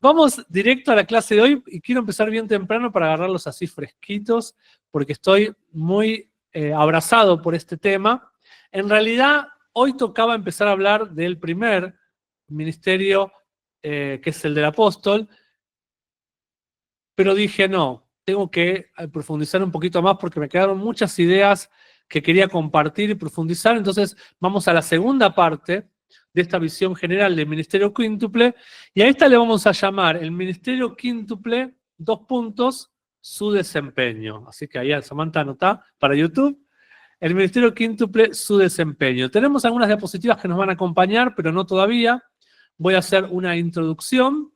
Vamos directo a la clase de hoy y quiero empezar bien temprano para agarrarlos así fresquitos porque estoy muy abrazado por este tema. En realidad, hoy tocaba empezar a hablar del primer ministerio, que es el del apóstol, pero dije no, tengo que profundizar un poquito más porque me quedaron muchas ideas que quería compartir y profundizar. Entonces, vamos a la segunda parte de esta visión general del ministerio quíntuple, y a esta le vamos a llamar el ministerio quíntuple, su desempeño. Así que ahí Samantha anotá para YouTube, el ministerio quíntuple, su desempeño. Tenemos algunas diapositivas que nos van a acompañar, pero no todavía. Voy a hacer una introducción,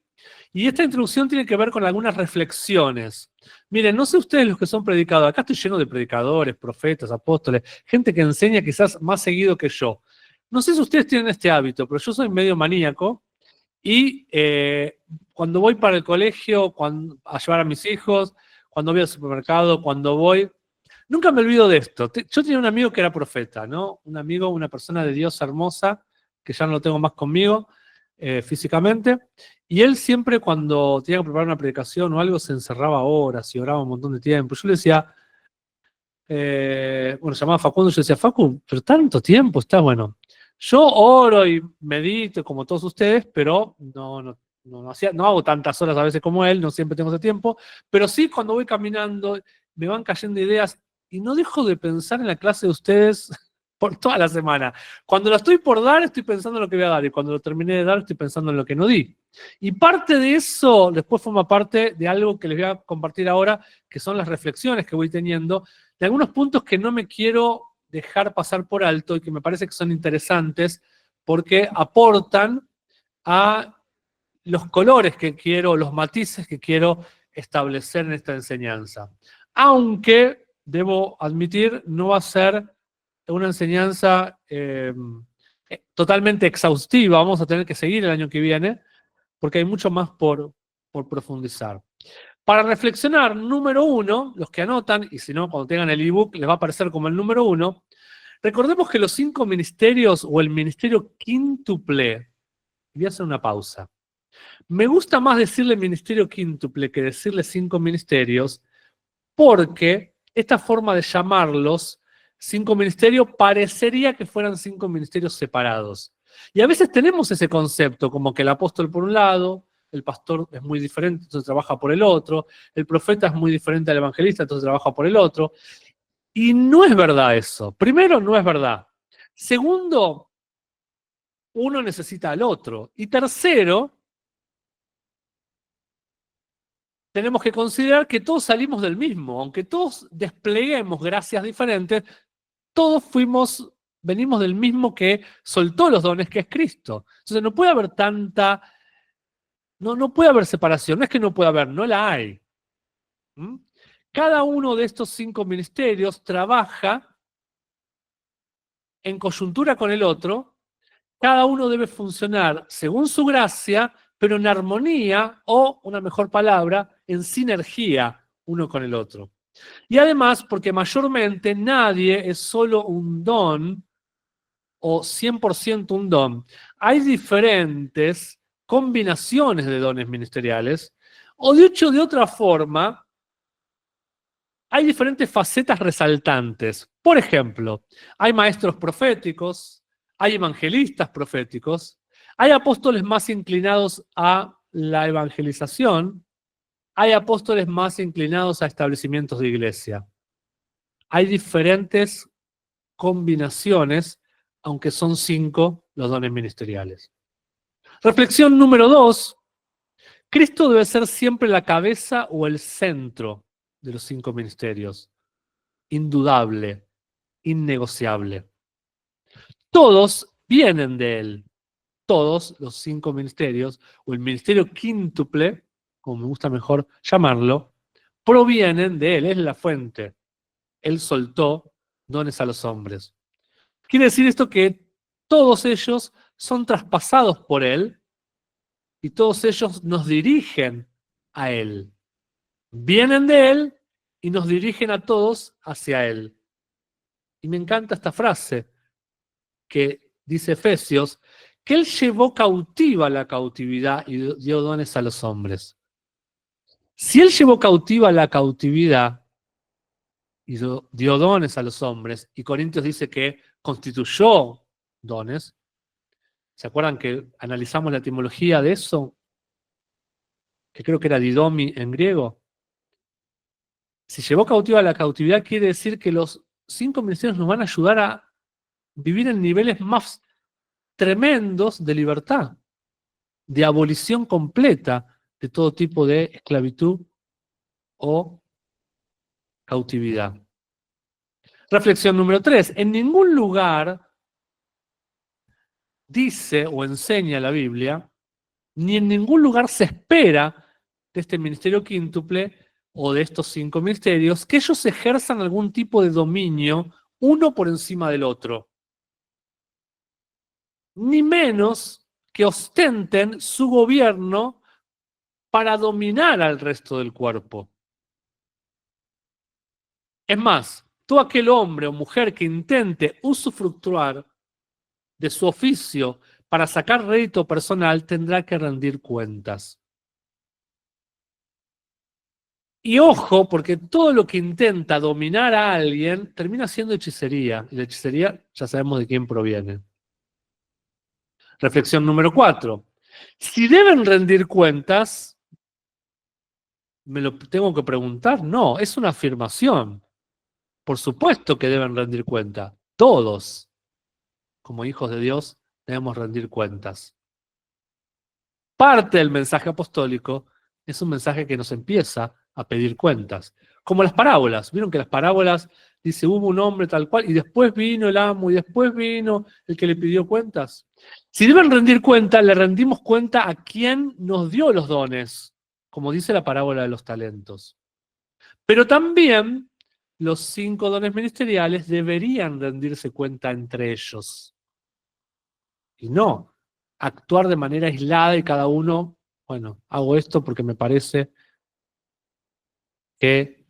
y esta introducción tiene que ver con algunas reflexiones. Miren, no sé ustedes los que son predicadores, acá estoy lleno de predicadores, profetas, apóstoles, gente que enseña quizás más seguido que yo. No sé si ustedes tienen este hábito, pero yo soy medio maníaco y cuando voy para el colegio, a llevar a mis hijos, cuando voy al supermercado, cuando voy, nunca me olvido de esto. Yo tenía un amigo que era profeta, ¿no? Un amigo, una persona de Dios hermosa, que ya no lo tengo más conmigo físicamente, y él siempre cuando tenía que preparar una predicación o algo se encerraba horas y oraba un montón de tiempo. Yo le decía, bueno, se llamaba Facundo, yo decía, Facu, pero tanto tiempo está bueno. Yo oro y medito como todos ustedes, pero no hago tantas horas a veces como él, no siempre tengo ese tiempo, pero sí cuando voy caminando me van cayendo ideas y no dejo de pensar en la clase de ustedes por toda la semana. Cuando lo estoy por dar, estoy pensando en lo que voy a dar, y cuando lo terminé de dar, estoy pensando en lo que no di. Y parte de eso después forma parte de algo que les voy a compartir ahora, que son las reflexiones que voy teniendo, de algunos puntos que no me quiero dejar pasar por alto y que me parece que son interesantes porque aportan a los colores que quiero, los matices que quiero establecer en esta enseñanza. Aunque, debo admitir, no va a ser una enseñanza totalmente exhaustiva. Vamos a tener que seguir el año que viene porque hay mucho más por profundizar. Para reflexionar, número 1, los que anotan, y si no, cuando tengan el ebook les va a aparecer como el número 1, recordemos que los 5 ministerios o el ministerio quíntuple, voy a hacer una pausa. Me gusta más decirle ministerio quíntuple que decirle 5 ministerios, porque esta forma de llamarlos 5 ministerios parecería que fueran 5 ministerios separados. Y a veces tenemos ese concepto, como que el apóstol por un lado, el pastor es muy diferente, entonces trabaja por el otro, el profeta es muy diferente al evangelista, entonces trabaja por el otro. Y no es verdad eso. Primero, no es verdad. Segundo, uno necesita al otro. Y tercero, tenemos que considerar que todos salimos del mismo. Aunque todos despleguemos gracias diferentes, todos venimos del mismo que soltó los dones, que es Cristo. Entonces no puede haber no puede haber separación. No es que no pueda haber, no la hay. Cada uno de estos 5 ministerios trabaja en coyuntura con el otro. Cada uno debe funcionar según su gracia, pero en armonía, o, una mejor palabra, en sinergia uno con el otro. Y además, porque mayormente nadie es solo un don o 100% un don. Hay diferentes combinaciones de dones ministeriales, o dicho de otra forma, hay diferentes facetas resaltantes. Por ejemplo, hay maestros proféticos, hay evangelistas proféticos, hay apóstoles más inclinados a la evangelización, hay apóstoles más inclinados a establecimientos de iglesia. Hay diferentes combinaciones, aunque son 5 los dones ministeriales. Reflexión número 2. Cristo debe ser siempre la cabeza o el centro de los 5 ministerios. Indudable, innegociable. Todos vienen de él. Todos los 5 ministerios, o el ministerio quíntuple, como me gusta mejor llamarlo, provienen de él, es la fuente. Él soltó dones a los hombres. Quiere decir esto que todos ellos son traspasados por él y todos ellos nos dirigen a él. Vienen de él y nos dirigen a todos hacia él. Y me encanta esta frase que dice Efesios, que Él llevó cautiva la cautividad y dio dones a los hombres. Si Él llevó cautiva la cautividad y dio dones a los hombres, y Corintios dice que constituyó dones, ¿se acuerdan que analizamos la etimología de eso? Que creo que era didomi en griego. Si llevó cautiva la cautividad, quiere decir que los 5 ministerios nos van a ayudar a vivir en niveles más tremendos de libertad, de abolición completa de todo tipo de esclavitud o cautividad. Reflexión número 3. En ningún lugar dice o enseña la Biblia, ni en ningún lugar se espera de este ministerio quíntuple o de estos 5 ministerios que ellos ejerzan algún tipo de dominio uno por encima del otro. Ni menos que ostenten su gobierno para dominar al resto del cuerpo. Es más, todo aquel hombre o mujer que intente usufructuar de su oficio para sacar rédito personal tendrá que rendir cuentas. Y ojo, porque todo lo que intenta dominar a alguien termina siendo hechicería. Y la hechicería ya sabemos de quién proviene. Reflexión número 4. Si deben rendir cuentas, ¿me lo tengo que preguntar? No, es una afirmación. Por supuesto que deben rendir cuenta. Todos, como hijos de Dios, debemos rendir cuentas. Parte del mensaje apostólico es un mensaje que nos empieza a pedir cuentas. Como las parábolas. Vieron que las parábolas dice hubo un hombre tal cual y después vino el amo y después vino el que le pidió cuentas. Si deben rendir cuenta, le rendimos cuenta a quien nos dio los dones, como dice la parábola de los talentos. Pero también los 5 dones ministeriales deberían rendirse cuenta entre ellos. Y no actuar de manera aislada y cada uno, bueno, hago esto porque me parece que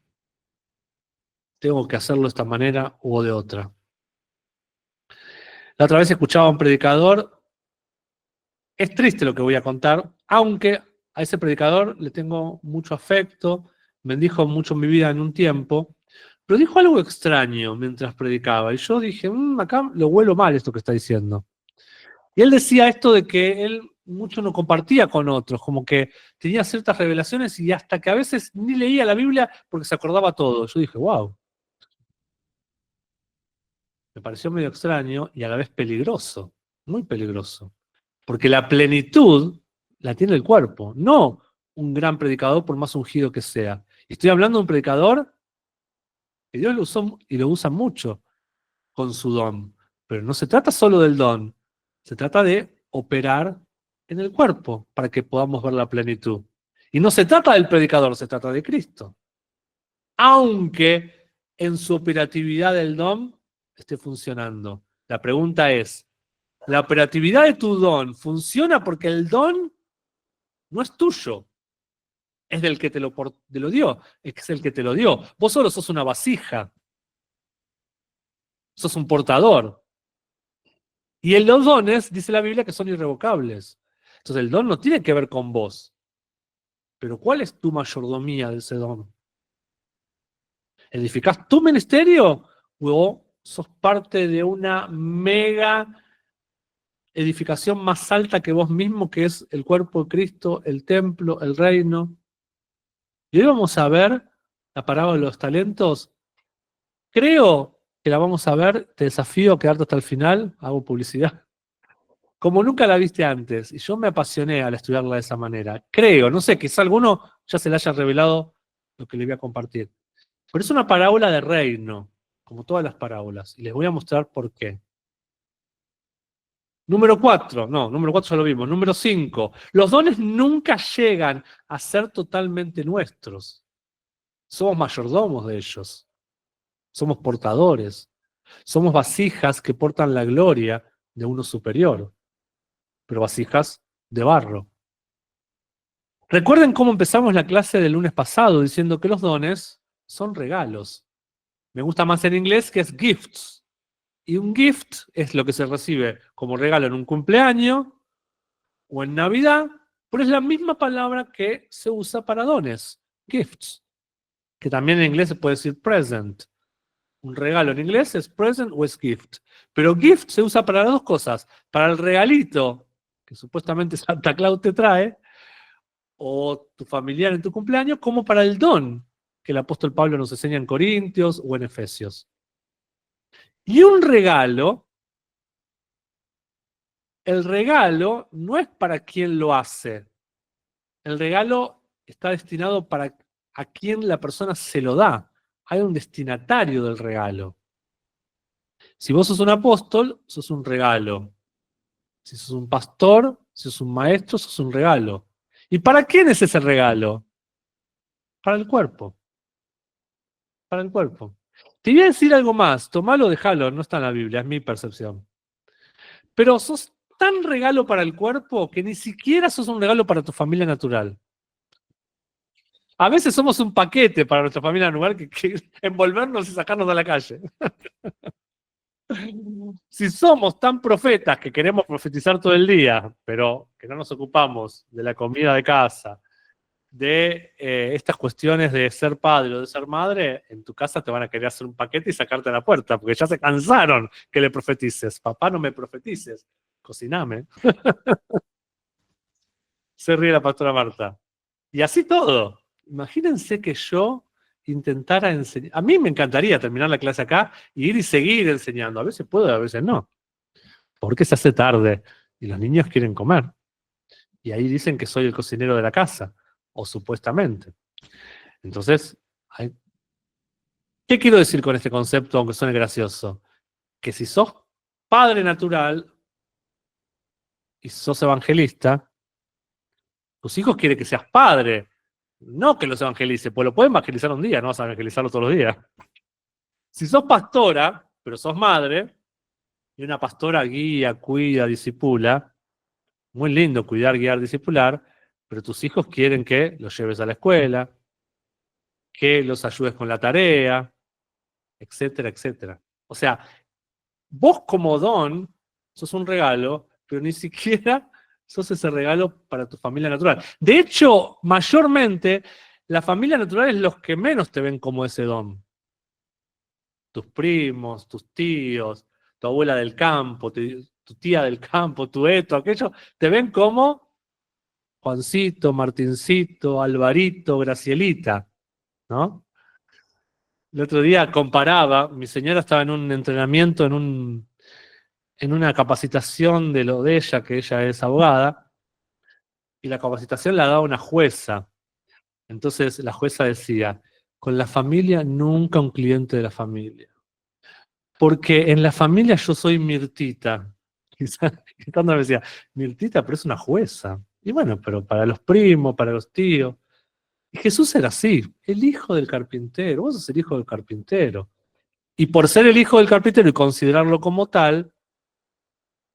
tengo que hacerlo de esta manera o de otra. La otra vez escuchaba a un predicador, es triste lo que voy a contar, aunque a ese predicador le tengo mucho afecto, bendijo mucho mi vida en un tiempo, pero dijo algo extraño mientras predicaba, y yo dije, acá lo huelo mal esto que está diciendo. Y él decía esto de que él mucho no compartía con otros, como que tenía ciertas revelaciones y hasta que a veces ni leía la Biblia porque se acordaba todo. Yo dije, wow. Me pareció medio extraño y a la vez peligroso, muy peligroso. Porque la plenitud la tiene el cuerpo, no un gran predicador por más ungido que sea. Estoy hablando de un predicador que Dios lo usó y lo usa mucho con su don. Pero no se trata solo del don, se trata de operar en el cuerpo para que podamos ver la plenitud. Y no se trata del predicador, se trata de Cristo. Aunque en su operatividad del don esté funcionando. La pregunta es, ¿la operatividad de tu don funciona porque el don no es tuyo? Es del que te lo dio, es el que te lo dio. Vos solo sos una vasija, sos un portador. Y en los dones, dice la Biblia, que son irrevocables. Entonces el don no tiene que ver con vos. Pero ¿cuál es tu mayordomía de ese don? ¿Edificás tu ministerio o sos parte de una mega edificación más alta que vos mismo, que es el cuerpo de Cristo, el templo, el reino? Y hoy vamos a ver la parábola de los talentos. Creo que la vamos a ver, te desafío a quedarte hasta el final, hago publicidad, como nunca la viste antes. Y yo me apasioné al estudiarla de esa manera. Creo, no sé, quizá alguno ya se le haya revelado lo que le voy a compartir. Pero es una parábola de reino, como todas las parábolas. Y les voy a mostrar por qué. Número 4, no, número 4 ya lo vimos. Número 5, los dones nunca llegan a ser totalmente nuestros. Somos mayordomos de ellos. Somos portadores. Somos vasijas que portan la gloria de uno superior, pero vasijas de barro. Recuerden cómo empezamos la clase del lunes pasado diciendo que los dones son regalos. Me gusta más en inglés que es gifts. Y un gift es lo que se recibe como regalo en un cumpleaños o en Navidad, pero es la misma palabra que se usa para dones, gifts, que también en inglés se puede decir present. Un regalo en inglés es present o es gift. Pero gift se usa para las dos cosas. Para el regalito que supuestamente Santa Claus te trae, o tu familiar en tu cumpleaños, como para el don que el apóstol Pablo nos enseña en Corintios o en Efesios. Y un regalo, el regalo no es para quien lo hace. El regalo está destinado para a quien la persona se lo da. Hay un destinatario del regalo. Si vos sos un apóstol, sos un regalo. Si sos un pastor, si sos un maestro, sos un regalo. ¿Y para quién es ese regalo? Para el cuerpo. Para el cuerpo. Te voy a decir algo más. Tomalo o dejalo, no está en la Biblia, es mi percepción. Pero sos tan regalo para el cuerpo que ni siquiera sos un regalo para tu familia natural. A veces somos un paquete para nuestra familia natural que envolvernos y sacarnos de la calle. Si somos tan profetas que queremos profetizar todo el día, pero que no nos ocupamos de la comida de casa, de estas cuestiones de ser padre o de ser madre, en tu casa te van a querer hacer un paquete y sacarte a la puerta, porque ya se cansaron que le profetices. Papá, no me profetices, cociname. Se ríe la pastora Marta. Y así todo. Imagínense que yo intentara enseñar. A mí me encantaría terminar la clase acá y ir y seguir enseñando. A veces puedo, a veces no. Porque se hace tarde y los niños quieren comer. Y ahí dicen que soy el cocinero de la casa, o supuestamente. Entonces, ¿qué quiero decir con este concepto, aunque suene gracioso? Que si sos padre natural y sos evangelista, tus hijos quieren que seas padre, no que los evangelice, pues lo pueden evangelizar un día, no vas a evangelizarlo todos los días. Si sos pastora, pero sos madre, y una pastora guía, cuida, discipula, muy lindo cuidar, guiar, discipular, pero tus hijos quieren que los lleves a la escuela, que los ayudes con la tarea, etcétera, etcétera. O sea, vos como don sos un regalo, pero ni siquiera sos ese regalo para tu familia natural. De hecho, mayormente, la familia natural es los que menos te ven como ese don. Tus primos, tus tíos, tu abuela del campo, tu tía del campo, tu esto, aquello, te ven como Juancito, Martincito, Alvarito, Gracielita, ¿no? El otro día comparaba, mi señora estaba en un entrenamiento, en una capacitación de lo de ella, que ella es abogada, y la capacitación la daba una jueza. Entonces la jueza decía, con la familia nunca un cliente de la familia. Porque en la familia yo soy Mirtita. Y tanto me decía, Mirtita, pero es una jueza. Y bueno, pero para los primos, para los tíos. Y Jesús era así, el hijo del carpintero. Vos sos el hijo del carpintero. Y por ser el hijo del carpintero y considerarlo como tal,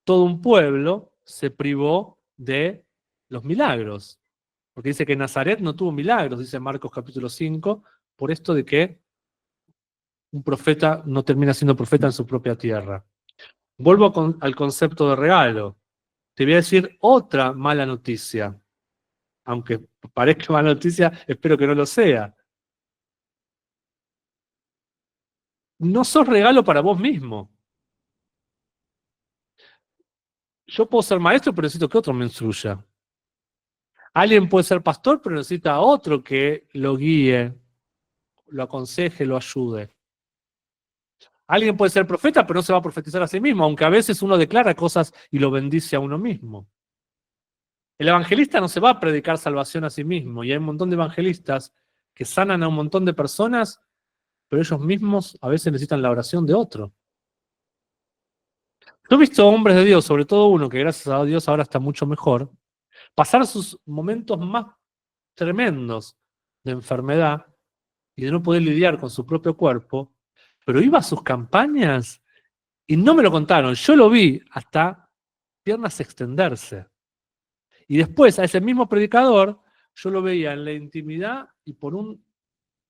todo un pueblo se privó de los milagros. Porque dice que Nazaret no tuvo milagros, dice Marcos capítulo 5, por esto de que un profeta no termina siendo profeta en su propia tierra. Vuelvo al concepto de regalo. Te voy a decir otra mala noticia. Aunque parezca mala noticia, espero que no lo sea. No sos regalo para vos mismo. Yo puedo ser maestro, pero necesito que otro me instruya. Alguien puede ser pastor, pero necesita a otro que lo guíe, lo aconseje, lo ayude. Alguien puede ser profeta, pero no se va a profetizar a sí mismo, aunque a veces uno declara cosas y lo bendice a uno mismo. El evangelista no se va a predicar salvación a sí mismo, y hay un montón de evangelistas que sanan a un montón de personas, pero ellos mismos a veces necesitan la oración de otro. Yo he visto hombres de Dios, sobre todo uno que gracias a Dios ahora está mucho mejor, pasar sus momentos más tremendos de enfermedad y de no poder lidiar con su propio cuerpo, pero iba a sus campañas y no me lo contaron, yo lo vi hasta piernas extenderse. Y después a ese mismo predicador yo lo veía en la intimidad y por un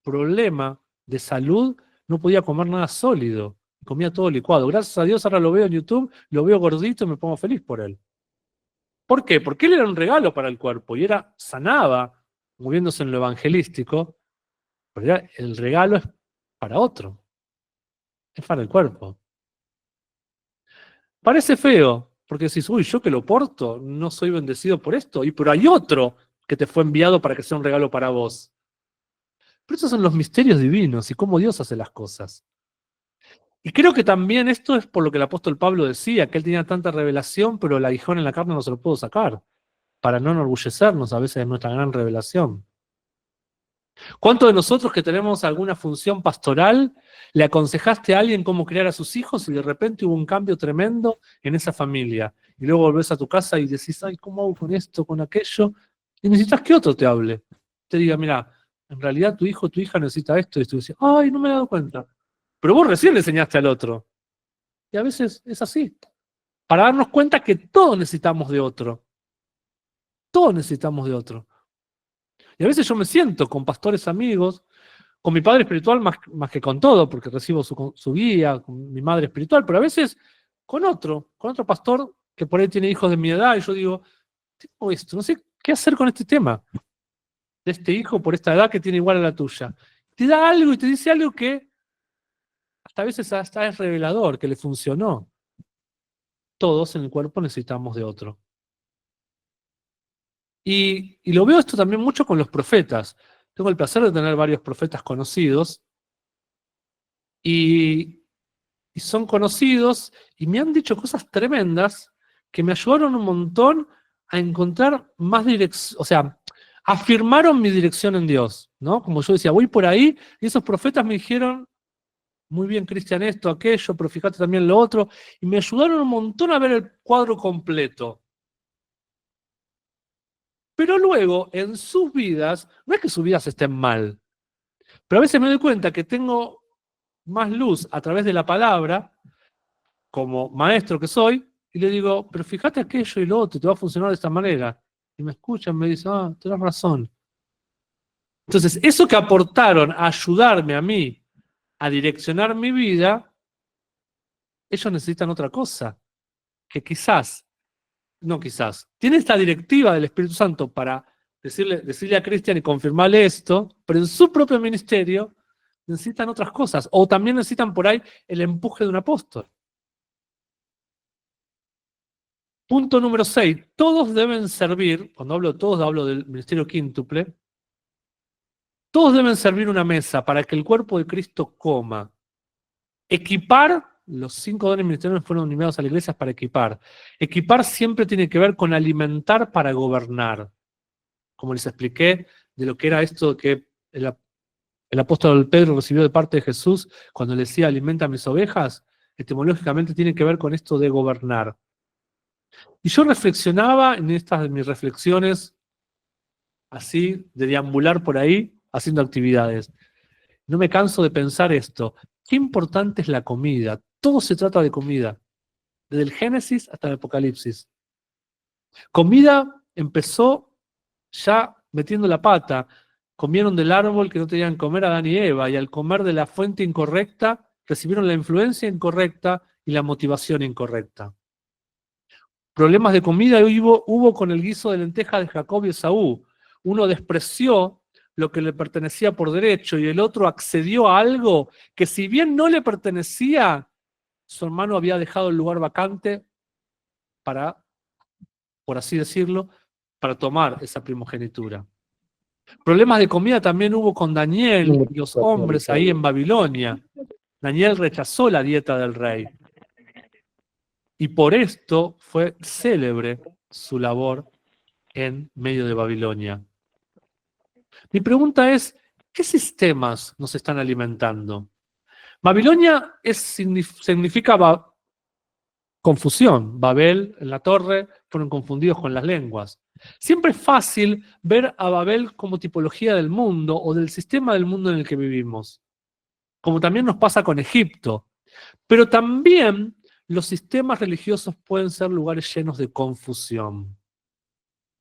problema de salud no podía comer nada sólido. Comía todo licuado. Gracias a Dios ahora lo veo en YouTube, lo veo gordito y me pongo feliz por él. ¿Por qué? Porque él era un regalo para el cuerpo y sanaba, moviéndose en lo evangelístico, pero el regalo es para otro, es para el cuerpo. Parece feo, porque decís, uy, yo que lo porto, no soy bendecido por esto, pero hay otro que te fue enviado para que sea un regalo para vos. Pero esos son los misterios divinos y cómo Dios hace las cosas. Y creo que también esto es por lo que el apóstol Pablo decía, que él tenía tanta revelación, pero el aguijón en la carne no se lo pudo sacar, para no enorgullecernos a veces de nuestra gran revelación. ¿Cuántos de nosotros que tenemos alguna función pastoral le aconsejaste a alguien cómo criar a sus hijos y de repente hubo un cambio tremendo en esa familia? Y luego volvés a tu casa y decís, ay, ¿cómo hago con esto, con aquello? Y necesitas que otro te hable. Te diga, mira, en realidad tu hijo o tu hija necesita esto. Y tú dices, ay, no me he dado cuenta. Pero vos recién le enseñaste al otro. Y a veces es así. Para darnos cuenta que todos necesitamos de otro. Todos necesitamos de otro. Y a veces yo me siento con pastores amigos, con mi padre espiritual más que con todo, porque recibo su guía, con mi madre espiritual, pero a veces con otro pastor que por ahí tiene hijos de mi edad, y yo digo, tengo esto, no sé qué hacer con este tema, de este hijo por esta edad que tiene igual a la tuya. Te da algo y te dice algo que hasta a veces hasta es revelador, que le funcionó. Todos en el cuerpo necesitamos de otro. Y lo veo esto también mucho con los profetas. Tengo el placer de tener varios profetas conocidos y, y son conocidos y me han dicho cosas tremendas que me ayudaron un montón a encontrar más dirección, o sea, afirmaron mi dirección en Dios, ¿no? Como yo decía, voy por ahí y esos profetas me dijeron, muy bien, Cristian, esto, aquello, pero fíjate también lo otro, y me ayudaron un montón a ver el cuadro completo. Pero luego, en sus vidas, no es que sus vidas estén mal, pero a veces me doy cuenta que tengo más luz a través de la palabra, como maestro que soy, y le digo, pero fíjate aquello y lo otro, te va a funcionar de esta manera. Y me escuchan, me dicen, ah, tenés razón. Entonces, eso que aportaron a ayudarme a mí a direccionar mi vida, ellos necesitan otra cosa, que quizás, no quizás, tiene esta directiva del Espíritu Santo para decirle a Cristian y confirmarle esto, pero en su propio ministerio necesitan otras cosas, o también necesitan por ahí el empuje de un apóstol. Punto número 6. Todos deben servir, cuando hablo de todos, hablo del ministerio quíntuple, todos deben servir una mesa para que el cuerpo de Cristo coma. Equipar, los 5 dones ministeriales fueron unidos a la iglesia para equipar. Equipar siempre tiene que ver con alimentar para gobernar. Como les expliqué, de lo que era esto que el apóstol Pedro recibió de parte de Jesús cuando le decía alimenta a mis ovejas, etimológicamente tiene que ver con esto de gobernar. Y yo reflexionaba en estas de mis reflexiones, así, de deambular por ahí, haciendo actividades. No me canso de pensar esto. Qué importante es la comida. Todo se trata de comida, desde el Génesis hasta el Apocalipsis. Comida empezó ya metiendo la pata. Comieron del árbol que no tenían que comer Adán y Eva, y al comer de la fuente incorrecta, recibieron la influencia incorrecta y la motivación incorrecta. Problemas de comida hubo con el guiso de lenteja de Jacob y Esaú. Uno despreció lo que le pertenecía por derecho y el otro accedió a algo que, si bien no le pertenecía, su hermano había dejado el lugar vacante para, por así decirlo, para tomar esa primogenitura. Problemas de comida también hubo con Daniel y los hombres ahí en Babilonia. Daniel rechazó la dieta del rey. Y por esto fue célebre su labor en medio de Babilonia. Mi pregunta es, ¿qué sistemas nos están alimentando? Babilonia significa confusión. Babel en la torre fueron confundidos con las lenguas. Siempre es fácil ver a Babel como tipología del mundo o del sistema del mundo en el que vivimos, como también nos pasa con Egipto. Pero también los sistemas religiosos pueden ser lugares llenos de confusión.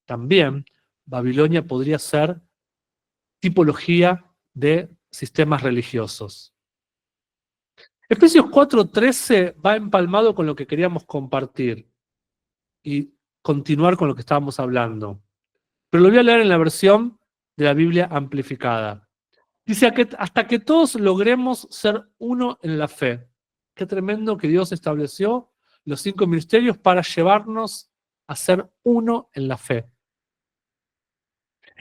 También Babilonia podría ser tipología de sistemas religiosos. Efesios 4:13 va empalmado con lo que queríamos compartir y continuar con lo que estábamos hablando. Pero lo voy a leer en la versión de la Biblia amplificada. Dice que hasta que todos logremos ser uno en la fe. Qué tremendo que Dios estableció los 5 ministerios para llevarnos a ser uno en la fe.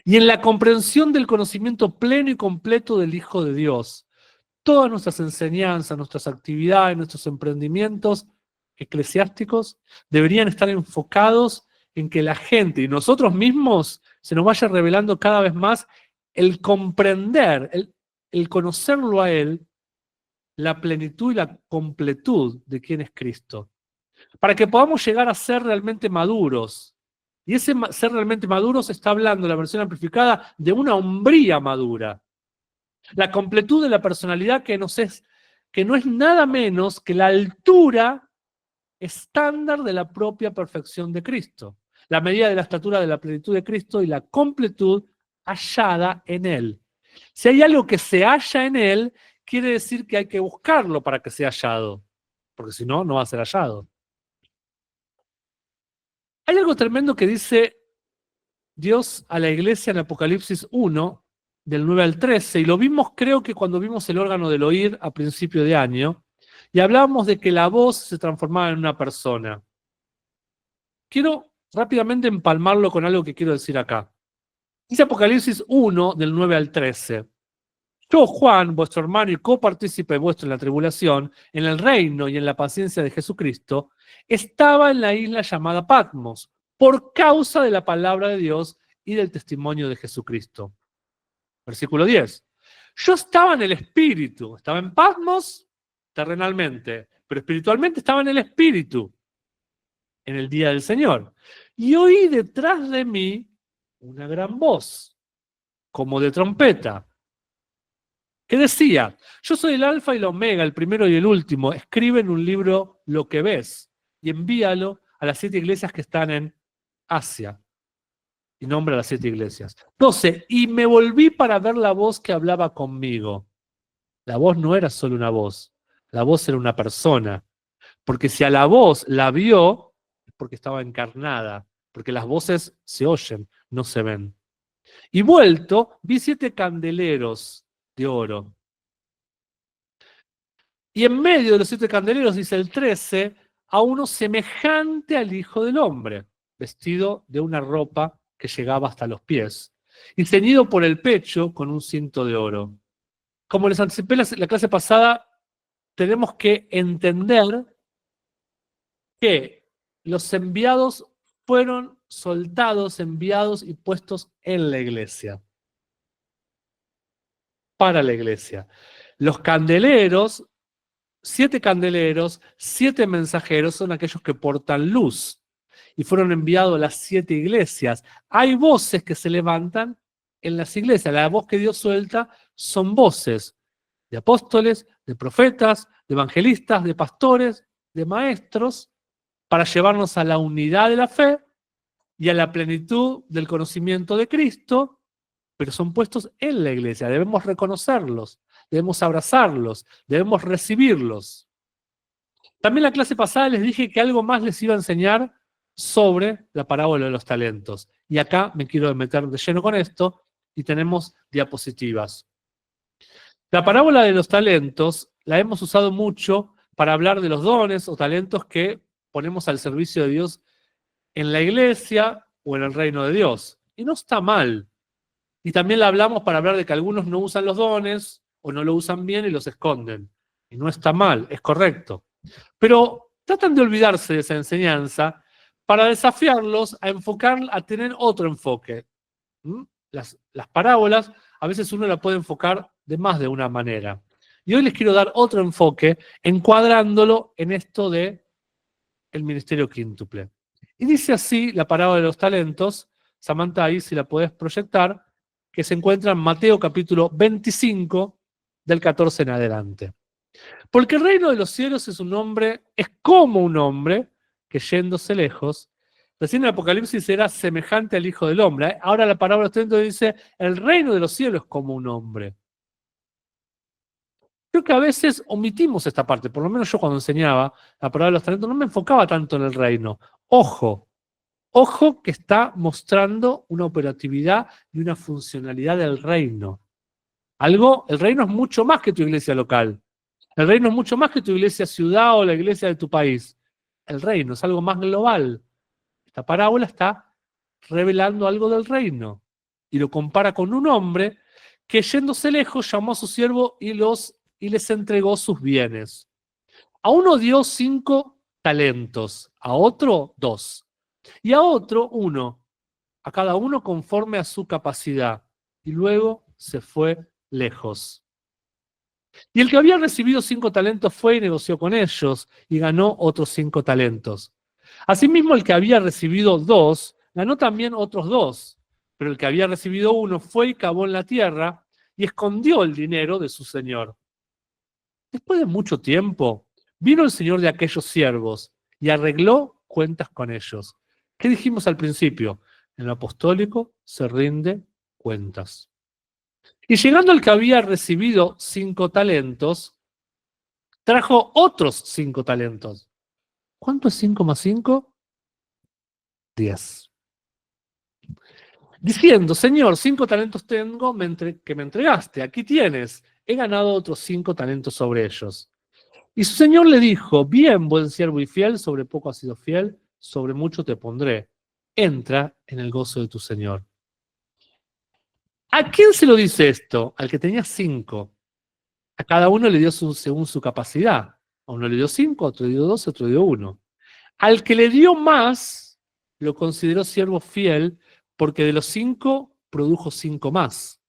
Y en la comprensión del conocimiento pleno y completo del Hijo de Dios. Todas nuestras enseñanzas, nuestras actividades, nuestros emprendimientos eclesiásticos deberían estar enfocados en que la gente y nosotros mismos se nos vaya revelando cada vez más el comprender, el conocerlo a Él, la plenitud y la completud de quién es Cristo, para que podamos llegar a ser realmente maduros. Y ese ser realmente maduros está hablando, la versión amplificada, de una hombría madura. La completud de la personalidad que no es nada menos que la altura estándar de la propia perfección de Cristo. La medida de la estatura de la plenitud de Cristo y la completud hallada en Él. Si hay algo que se halla en Él, quiere decir que hay que buscarlo para que sea hallado, porque si no, no va a ser hallado. Hay algo tremendo que dice Dios a la iglesia en Apocalipsis 1, del 9 al 13, y lo vimos creo que cuando vimos el órgano del oír a principio de año, y hablábamos de que la voz se transformaba en una persona. Quiero rápidamente empalmarlo con algo que quiero decir acá. Dice Apocalipsis 1, del 9 al 13. Yo, Juan, vuestro hermano y copartícipe vuestro en la tribulación, en el reino y en la paciencia de Jesucristo, estaba en la isla llamada Patmos, por causa de la palabra de Dios y del testimonio de Jesucristo. Versículo 10. Yo estaba en el Espíritu, estaba en Patmos terrenalmente, pero espiritualmente estaba en el Espíritu, en el día del Señor. Y oí detrás de mí una gran voz, como de trompeta, que decía: yo soy el alfa y la omega, el primero y el último. Escribe en un libro lo que ves y envíalo a las 7 iglesias que están en Asia. Y nombra las 7 iglesias. 12. Y me volví para ver la voz que hablaba conmigo. La voz no era solo una voz, la voz era una persona. Porque si a la voz la vio, es porque estaba encarnada. Porque las voces se oyen, no se ven. Y vuelto, vi 7 candeleros de oro. Y en medio de los 7 candeleros, dice el 13, a uno semejante al Hijo del Hombre, vestido de una ropa que llegaba hasta los pies, y ceñido por el pecho con un cinto de oro. Como les anticipé la clase pasada, tenemos que entender que los enviados fueron soldados, enviados y puestos en la iglesia, para la iglesia. Los candeleros, 7 candeleros, 7 mensajeros son aquellos que portan luz y fueron enviados a las 7 iglesias. Hay voces que se levantan en las iglesias. La voz que Dios suelta son voces de apóstoles, de profetas, de evangelistas, de pastores, de maestros, para llevarnos a la unidad de la fe y a la plenitud del conocimiento de Cristo, pero son puestos en la iglesia. Debemos reconocerlos, debemos abrazarlos, debemos recibirlos. También la clase pasada les dije que algo más les iba a enseñar sobre la parábola de los talentos. Y acá me quiero meter de lleno con esto y tenemos diapositivas. La parábola de los talentos la hemos usado mucho para hablar de los dones o talentos que ponemos al servicio de Dios en la iglesia o en el reino de Dios. Y no está mal. Y también la hablamos para hablar de que algunos no usan los dones o no lo usan bien y los esconden. Y no está mal, es correcto. Pero tratan de olvidarse de esa enseñanza para desafiarlos a enfocar, a tener otro enfoque. Las parábolas, a veces uno la puede enfocar de más de una manera. Y hoy les quiero dar otro enfoque, encuadrándolo en esto de el ministerio quíntuple. Y dice así la parábola de los talentos, Samantha, ahí si la podés proyectar, que se encuentra en Mateo capítulo 25, del 14 en adelante. Porque el reino de los cielos es como un hombre que yéndose lejos, recién en el Apocalipsis era semejante al Hijo del Hombre. Ahora la parábola de los talentos dice, el reino de los cielos es como un hombre. Creo que a veces omitimos esta parte, por lo menos yo cuando enseñaba la palabra de los talentos no me enfocaba tanto en el reino. Ojo, ojo que está mostrando una operatividad y una funcionalidad del reino. El reino es mucho más que tu iglesia local. El reino es mucho más que tu iglesia ciudad o la iglesia de tu país. El reino es algo más global. Esta parábola está revelando algo del reino y lo compara con un hombre que yéndose lejos llamó a su siervo y les entregó sus bienes. A uno dio 5 talentos, a otro 2 y a otro 1, a cada uno conforme a su capacidad. Y luego se fue lejos. Y el que había recibido 5 talentos fue y negoció con ellos y ganó otros 5 talentos. Asimismo, el que había recibido 2 ganó también otros 2. Pero el que había recibido 1 fue y cavó en la tierra y escondió el dinero de su señor. Después de mucho tiempo, vino el señor de aquellos siervos y arregló cuentas con ellos. ¿Qué dijimos al principio? En lo apostólico se rinde cuentas. Y llegando el que había recibido 5 talentos, trajo otros 5 talentos. ¿Cuánto es 5 más 5? 10. Diciendo, Señor, 5 talentos tengo que me entregaste. Aquí tienes. He ganado otros 5 talentos sobre ellos. Y su señor le dijo, bien, buen siervo y fiel, sobre poco has sido fiel, sobre mucho te pondré. Entra en el gozo de tu señor. ¿A quién se lo dice esto? Al que tenía 5. A cada uno le dio según su capacidad. A uno le dio 5, a otro le dio 2, a otro le dio 1. Al que le dio más, lo consideró siervo fiel, porque de los 5 produjo 5 más.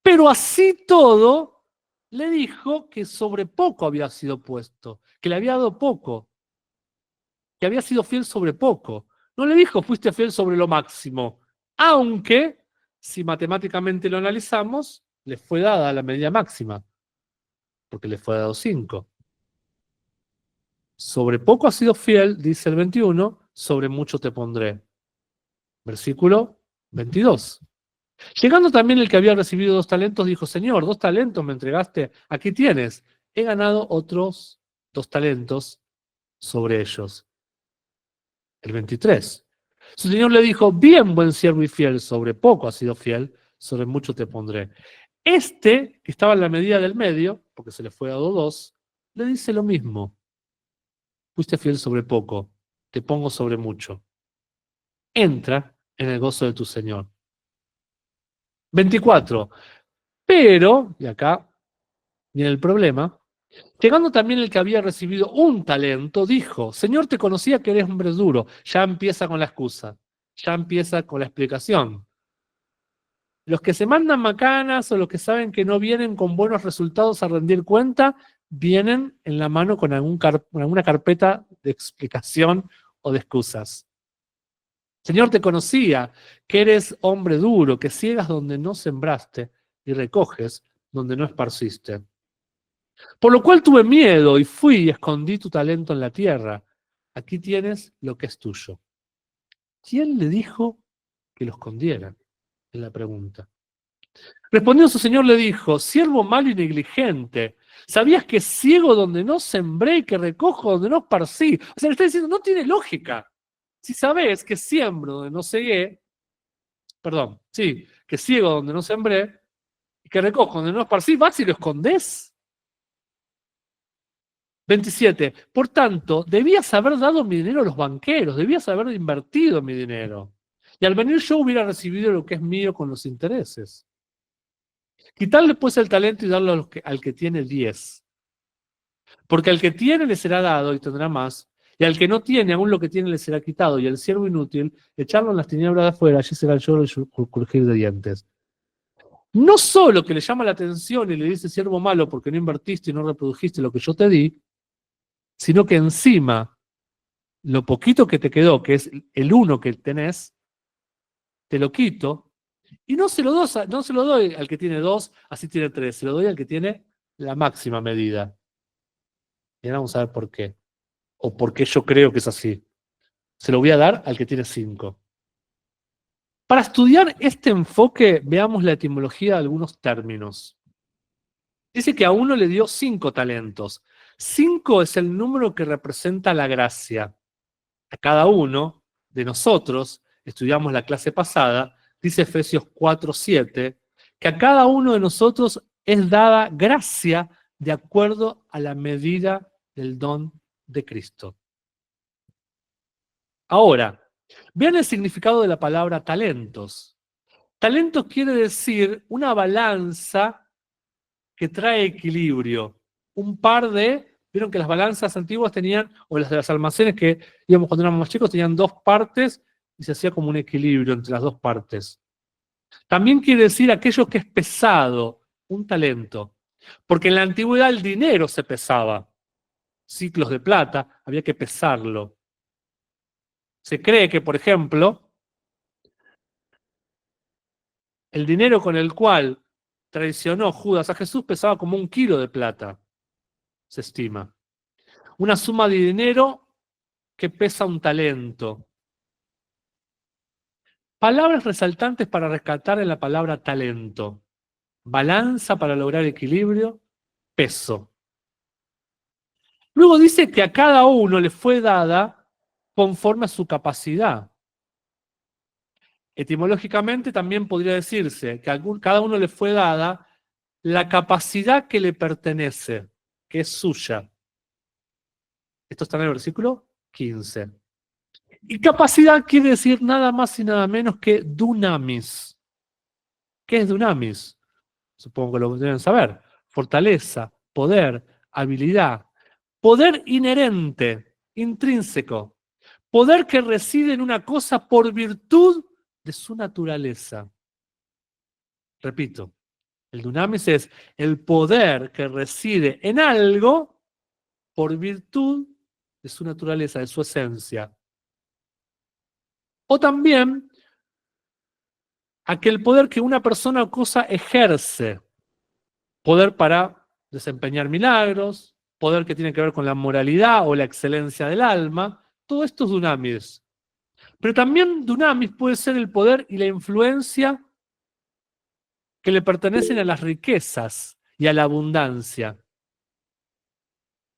Pero así todo, le dijo que sobre poco había sido puesto, que le había dado poco, que había sido fiel sobre poco. No le dijo, fuiste fiel sobre lo máximo, aunque, si matemáticamente lo analizamos, le fue dada la medida máxima, porque le fue dado 5. Sobre poco has sido fiel, dice el 21, sobre mucho te pondré. Versículo 22. Llegando también el que había recibido 2 talentos, dijo, Señor, 2 talentos me entregaste, aquí tienes. He ganado otros 2 talentos sobre ellos. El 23. Su señor le dijo, bien, buen siervo y fiel, sobre poco has sido fiel, sobre mucho te pondré. Este, que estaba en la medida del medio, porque se le fue dado 2, le dice lo mismo. Fuiste fiel sobre poco, te pongo sobre mucho. Entra en el gozo de tu Señor. 24. Pero, y acá viene el problema, llegando también el que había recibido 1 talento, dijo, Señor, te conocía que eres hombre duro. Ya empieza con la excusa, ya empieza con la explicación. Los que se mandan macanas o los que saben que no vienen con buenos resultados a rendir cuenta, vienen en la mano con alguna carpeta de explicación o de excusas. Señor, te conocía que eres hombre duro, que ciegas donde no sembraste y recoges donde no esparciste. Por lo cual tuve miedo y fui y escondí tu talento en la tierra. Aquí tienes lo que es tuyo. ¿Quién le dijo que lo escondiera? Es la pregunta. Respondiendo su señor le dijo, siervo malo y negligente, ¿sabías que ciego donde no sembré y que recojo donde no esparcí? O sea, le está diciendo, no tiene lógica. Si sabés que siembro donde no cegué, perdón, sí, que ciego donde no sembré y que recojo donde no esparcí, vas y lo escondés. 27. Por tanto, debías haber dado mi dinero a los banqueros, debías haber invertido mi dinero. Y al venir yo hubiera recibido lo que es mío con los intereses. Quitarle pues el talento y darlo al que tiene 10. Porque al que tiene le será dado y tendrá más, y al que no tiene, aún lo que tiene le será quitado, y el siervo inútil, echarlo en las tinieblas de afuera, allí será el lloro y el crujir de dientes. No solo que le llama la atención y le dice siervo malo porque no invertiste y no reprodujiste lo que yo te di, sino que encima, lo poquito que te quedó, que es el 1 que tenés, te lo quito, y no se lo doy al que tiene 2, así tiene 3, se lo doy al que tiene la máxima medida. Y ahora vamos a ver por qué. O por qué yo creo que es así. Se lo voy a dar al que tiene 5. Para estudiar este enfoque, veamos la etimología de algunos términos. Dice que a uno le dio 5 talentos. 5 es el número que representa la gracia. A cada uno de nosotros, estudiamos la clase pasada, dice Efesios 4:7, que a cada uno de nosotros es dada gracia de acuerdo a la medida del don de Cristo. Ahora, vean el significado de la palabra talentos. Talentos quiere decir una balanza que trae equilibrio. Un par de, vieron que las balanzas antiguas tenían, o las de los almacenes que íbamos cuando éramos más chicos, tenían 2 partes y se hacía como un equilibrio entre las 2 partes. También quiere decir aquello que es pesado, un talento. Porque en la antigüedad el dinero se pesaba. Ciclos de plata, había que pesarlo. Se cree que, por ejemplo, el dinero con el cual traicionó Judas a Jesús pesaba como 1 kilo de plata, se estima. Una suma de dinero que pesa un talento. Palabras resaltantes para rescatar en la palabra talento. Balanza para lograr equilibrio, peso. Luego dice que a cada uno le fue dada conforme a su capacidad. Etimológicamente también podría decirse que a cada uno le fue dada la capacidad que le pertenece, que es suya. Esto está en el versículo 15. Y capacidad quiere decir nada más y nada menos que dunamis. ¿Qué es dunamis? Supongo que lo deben saber. Fortaleza, poder, habilidad. Poder inherente, intrínseco. Poder que reside en una cosa por virtud de su naturaleza. Repito, el dunamis es el poder que reside en algo por virtud de su naturaleza, de su esencia. O también aquel poder que una persona o cosa ejerce. Poder para desempeñar milagros, poder que tiene que ver con la moralidad o la excelencia del alma. Todo esto es dunamis. Pero también dunamis puede ser el poder y la influencia que le pertenecen a las riquezas y a la abundancia.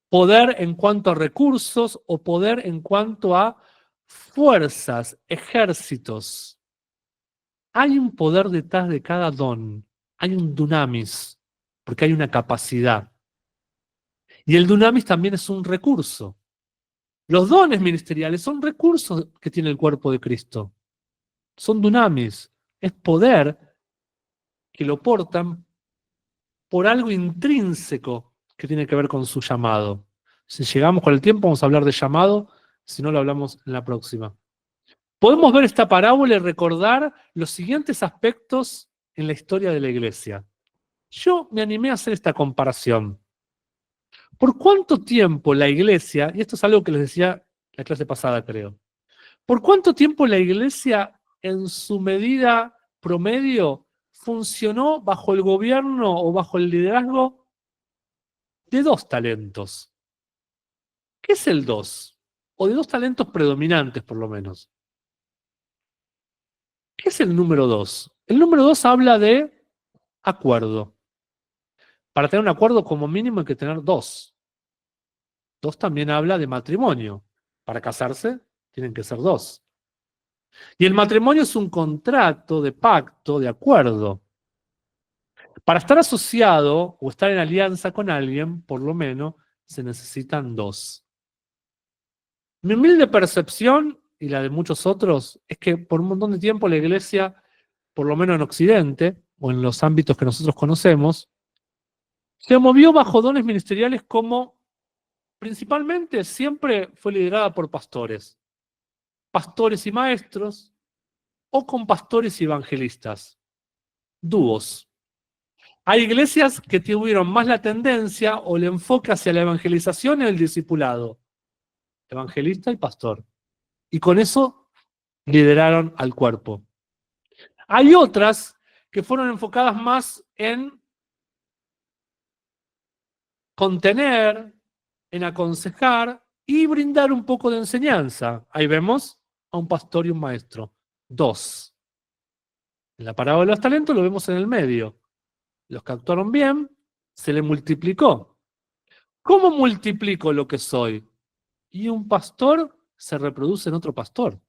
Poder en cuanto a recursos o poder en cuanto a fuerzas, ejércitos. Hay un poder detrás de cada don. Hay un dunamis, porque hay una capacidad. Y el dunamis también es un recurso. Los dones ministeriales son recursos que tiene el cuerpo de Cristo. Son dunamis. Es poder que lo portan por algo intrínseco que tiene que ver con su llamado. Si llegamos con el tiempo, vamos a hablar de llamado, si no lo hablamos en la próxima. Podemos ver esta parábola y recordar los siguientes aspectos en la historia de la iglesia. Yo me animé a hacer esta comparación. ¿Por cuánto tiempo la iglesia, y esto es algo que les decía la clase pasada, creo, por cuánto tiempo la iglesia en su medida promedio funcionó bajo el gobierno o bajo el liderazgo de 2 talentos? ¿Qué es el 2? O de 2 talentos predominantes, por lo menos. ¿Qué es el número 2? El número 2 habla de acuerdo. Para tener un acuerdo, como mínimo, hay que tener 2. 2 también habla de matrimonio. Para casarse, tienen que ser 2. Y el matrimonio es un contrato de pacto, de acuerdo. Para estar asociado o estar en alianza con alguien, por lo menos, se necesitan 2. Mi humilde percepción, y la de muchos otros, es que por un montón de tiempo la iglesia, por lo menos en Occidente, o en los ámbitos que nosotros conocemos, se movió bajo dones ministeriales como, principalmente, siempre fue liderada por pastores. Pastores y maestros, o con pastores y evangelistas. Dúos. Hay iglesias que tuvieron más la tendencia o el enfoque hacia la evangelización y el discipulado. Evangelista y pastor. Y con eso lideraron al cuerpo. Hay otras que fueron enfocadas más en contener, en aconsejar y brindar un poco de enseñanza. Ahí vemos a un pastor y un maestro. 2. En la parábola de los talentos lo vemos en el medio. Los que actuaron bien se le multiplicó. ¿Cómo multiplico lo que soy? Y un pastor se reproduce en otro pastor,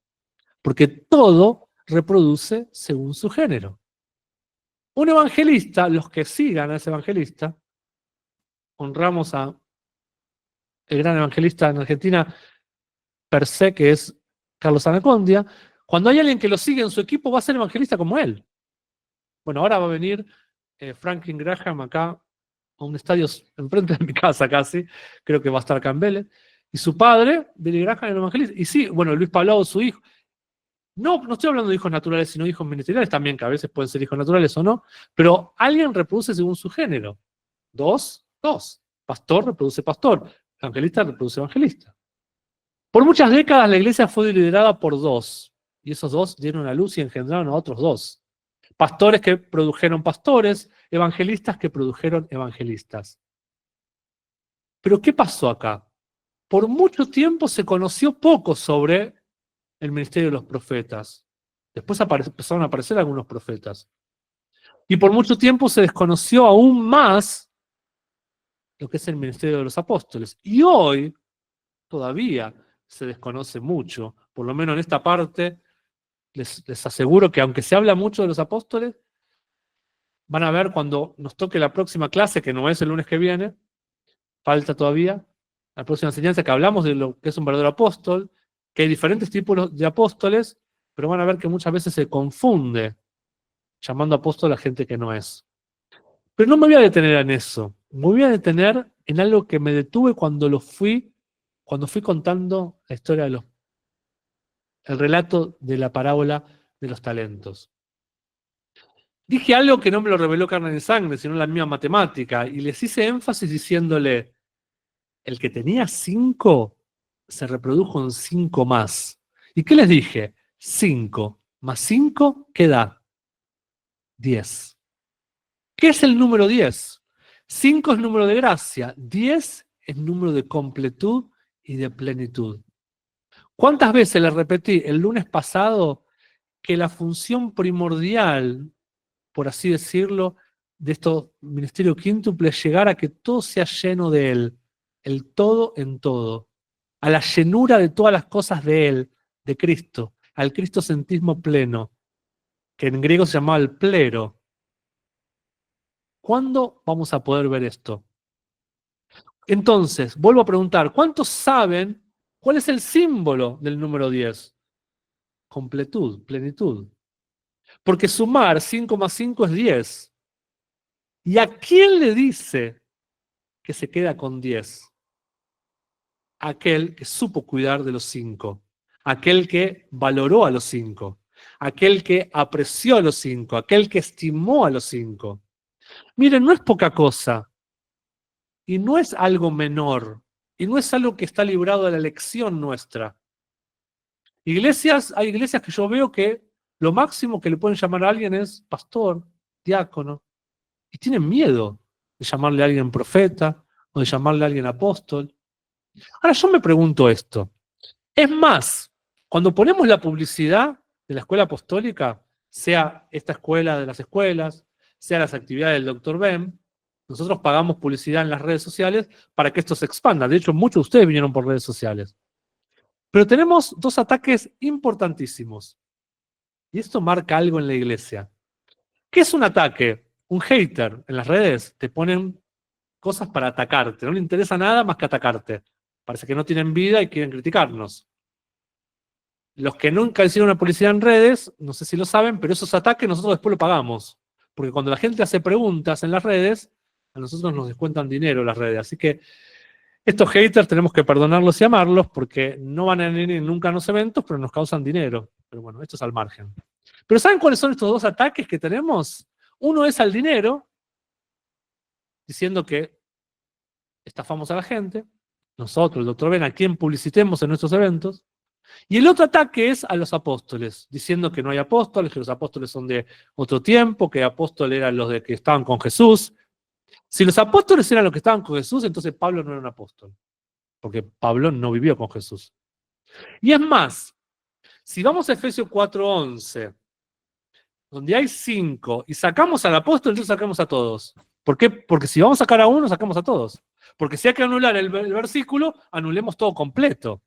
porque todo reproduce según su género. Un evangelista, los que sigan a ese evangelista, honramos a el gran evangelista en Argentina, per se, que es Carlos Anacondia. Cuando hay alguien que lo sigue en su equipo, va a ser evangelista como él. Bueno, ahora va a venir Franklin Graham acá a un estadio enfrente de mi casa casi, creo que va a estar acá en Vélez, y su padre, Billy Graham, era evangelista. Y sí, bueno, Luis Palau, su hijo. No estoy hablando de hijos naturales, sino hijos ministeriales también, que a veces pueden ser hijos naturales o no, pero alguien reproduce según su género. Dos. Pastor reproduce pastor, evangelista reproduce evangelista. Por muchas décadas la iglesia fue liderada por dos, y esos dos dieron a luz y engendraron a otros dos. Pastores que produjeron pastores, evangelistas que produjeron evangelistas. Pero ¿qué pasó acá? Por mucho tiempo se conoció poco sobre el ministerio de los profetas. Después empezaron a aparecer algunos profetas. Y por mucho tiempo se desconoció aún más lo que es el ministerio de los apóstoles. Y hoy todavía se desconoce mucho, por lo menos en esta parte. Les aseguro que aunque se habla mucho de los apóstoles, van a ver cuando nos toque la próxima clase, que no es el lunes que viene, falta todavía, la próxima enseñanza, que hablamos de lo que es un verdadero apóstol, que hay diferentes tipos de apóstoles, pero van a ver que muchas veces se confunde llamando apóstol a gente que no es. Pero no me voy a detener en eso, me voy a detener en algo que me detuve cuando fui contando la historia el relato de la parábola de los talentos. Dije algo que no me lo reveló carne ni sangre, sino la misma matemática, y les hice énfasis diciéndole, el que tenía 5 se reprodujo en 5 más. ¿Y qué les dije? 5 más 5, ¿qué da? 10. ¿Qué es el número 10? 5 es número de gracia, 10 es número de completud y de plenitud. ¿Cuántas veces les repetí el lunes pasado que la función primordial, por así decirlo, de estos ministerios quíntuples es llegar a que todo sea lleno de Él, el todo en todo, a la llenura de todas las cosas de Él, de Cristo, al cristocentrismo pleno, que en griego se llamaba el plero? ¿Cuándo vamos a poder ver esto? Entonces, vuelvo a preguntar, ¿cuántos saben cuál es el símbolo del número 10? Completud, plenitud. Porque sumar 5 más 5 es 10. ¿Y a quién le dice que se queda con 10? Aquel que supo cuidar de los 5, aquel que valoró a los 5, aquel que apreció a los 5, aquel que estimó a los 5. Miren, no es poca cosa, y no es algo menor, y no es algo que está librado de la elección nuestra. Hay iglesias que yo veo que lo máximo que le pueden llamar a alguien es pastor, diácono, y tienen miedo de llamarle a alguien profeta o de llamarle a alguien apóstol. Ahora yo me pregunto esto. Es más, cuando ponemos la publicidad de la escuela apostólica, sea esta escuela de las escuelas, sea las actividades del Dr. Ben, nosotros pagamos publicidad en las redes sociales para que esto se expanda. De hecho, muchos de ustedes vinieron por redes sociales. Pero tenemos dos ataques importantísimos. Y esto marca algo en la iglesia. ¿Qué es un ataque? Un hater en las redes te ponen cosas para atacarte. No le interesa nada más que atacarte. Parece que no tienen vida y quieren criticarnos. Los que nunca hicieron una publicidad en redes, no sé si lo saben, pero esos ataques nosotros después lo pagamos. Porque cuando la gente hace preguntas en las redes, a nosotros nos descuentan dinero las redes. Así que estos haters tenemos que perdonarlos y amarlos porque no van a venir nunca a los eventos, pero nos causan dinero. Pero bueno, esto es al margen. Pero ¿saben cuáles son estos dos ataques que tenemos? Uno es al dinero, diciendo que estafamos a la gente, nosotros, el Dr. Ben, a quien publicitemos en nuestros eventos. Y el otro ataque es a los apóstoles, diciendo que no hay apóstoles, que los apóstoles son de otro tiempo, que apóstoles eran los de que estaban con Jesús. Si los apóstoles eran los que estaban con Jesús, entonces Pablo no era un apóstol, porque Pablo no vivió con Jesús. Y es más, si vamos a Efesios 4:11, donde hay 5, y sacamos al apóstol, entonces sacamos a todos. ¿Por qué? Porque si vamos a sacar a uno, sacamos a todos. Porque si hay que anular el versículo, anulemos todo completo.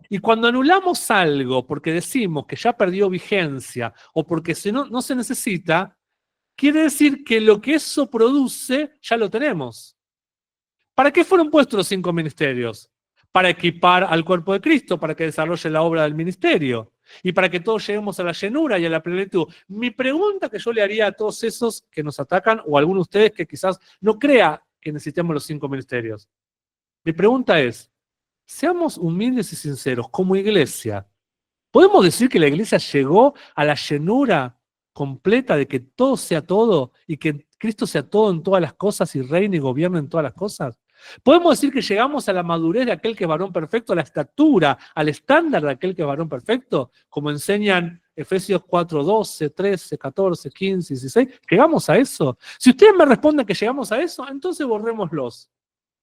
Y cuando anulamos algo porque decimos que ya perdió vigencia o porque no se necesita, quiere decir que lo que eso produce ya lo tenemos. ¿Para qué fueron puestos los 5 ministerios? Para equipar al cuerpo de Cristo, para que desarrolle la obra del ministerio y para que todos lleguemos a la llenura y a la plenitud. Mi pregunta que yo le haría a todos esos que nos atacan o a algunos de ustedes que quizás no crea que necesitemos los 5 ministerios. Mi pregunta es, seamos humildes y sinceros como iglesia. ¿Podemos decir que la iglesia llegó a la llenura completa de que todo sea todo y que Cristo sea todo en todas las cosas y reine y gobierne en todas las cosas? ¿Podemos decir que llegamos a la madurez de aquel que es varón perfecto, a la estatura, al estándar de aquel que es varón perfecto? Como enseñan Efesios 4, 12, 13, 14, 15, 16. ¿Llegamos a eso? Si ustedes me responden que llegamos a eso, entonces borrémoslos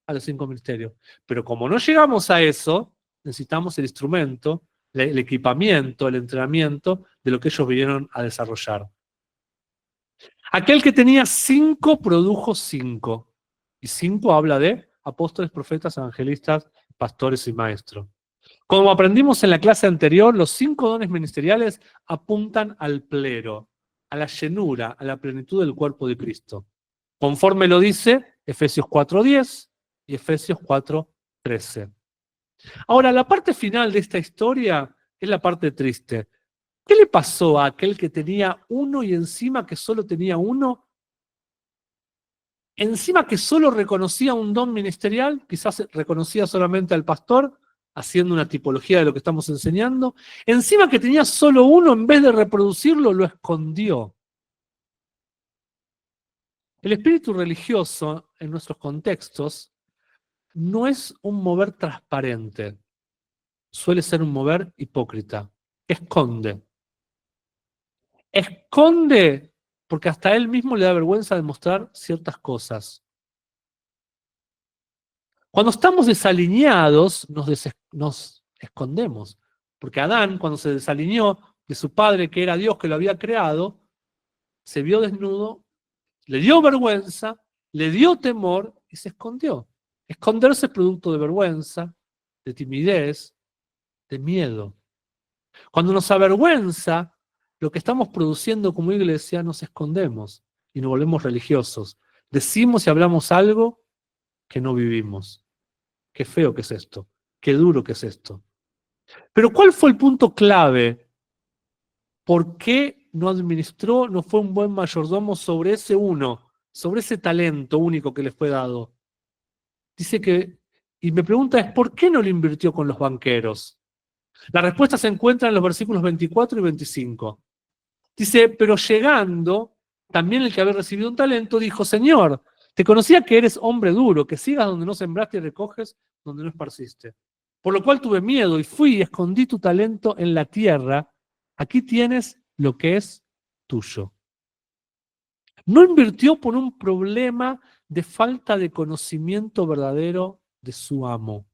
a los 5 ministerios. Pero como no llegamos a eso, necesitamos el instrumento, el equipamiento, el entrenamiento de lo que ellos vinieron a desarrollar. Aquel que tenía 5 produjo 5. Y 5 habla de apóstoles, profetas, evangelistas, pastores y maestros. Como aprendimos en la clase anterior, los 5 dones ministeriales apuntan al plero, a la llenura, a la plenitud del cuerpo de Cristo. Conforme lo dice Efesios 4:10 y Efesios 4:13. Ahora, la parte final de esta historia es la parte triste. ¿Qué le pasó a aquel que tenía uno y encima que solo tenía uno? Encima que solo reconocía un don ministerial, quizás reconocía solamente al pastor, haciendo una tipología de lo que estamos enseñando. Encima que tenía solo uno, en vez de reproducirlo, lo escondió. El espíritu religioso, en nuestros contextos, no es un mover transparente. Suele ser un mover hipócrita. Esconde. Esconde porque hasta él mismo le da vergüenza demostrar ciertas cosas. Cuando estamos desalineados, nos escondemos. Porque Adán, cuando se desalineó de su padre, que era Dios, que lo había creado, se vio desnudo, le dio vergüenza, le dio temor y se escondió. Esconderse es producto de vergüenza, de timidez, de miedo. Cuando nos avergüenza lo que estamos produciendo como iglesia, nos escondemos y nos volvemos religiosos. Decimos y hablamos algo que no vivimos. Qué feo que es esto, qué duro que es esto. Pero ¿cuál fue el punto clave? ¿Por qué no administró, no fue un buen mayordomo sobre ese uno, sobre ese talento único que le fue dado? Dice que, y mi pregunta es, ¿por qué no lo invirtió con los banqueros? La respuesta se encuentra en los versículos 24 y 25. Dice, pero llegando, también el que había recibido un talento dijo, Señor, te conocía que eres hombre duro, que sigas donde no sembraste y recoges donde no esparciste. Por lo cual tuve miedo y fui y escondí tu talento en la tierra. Aquí tienes lo que es tuyo. No invirtió por un problema de falta de conocimiento verdadero de su amo.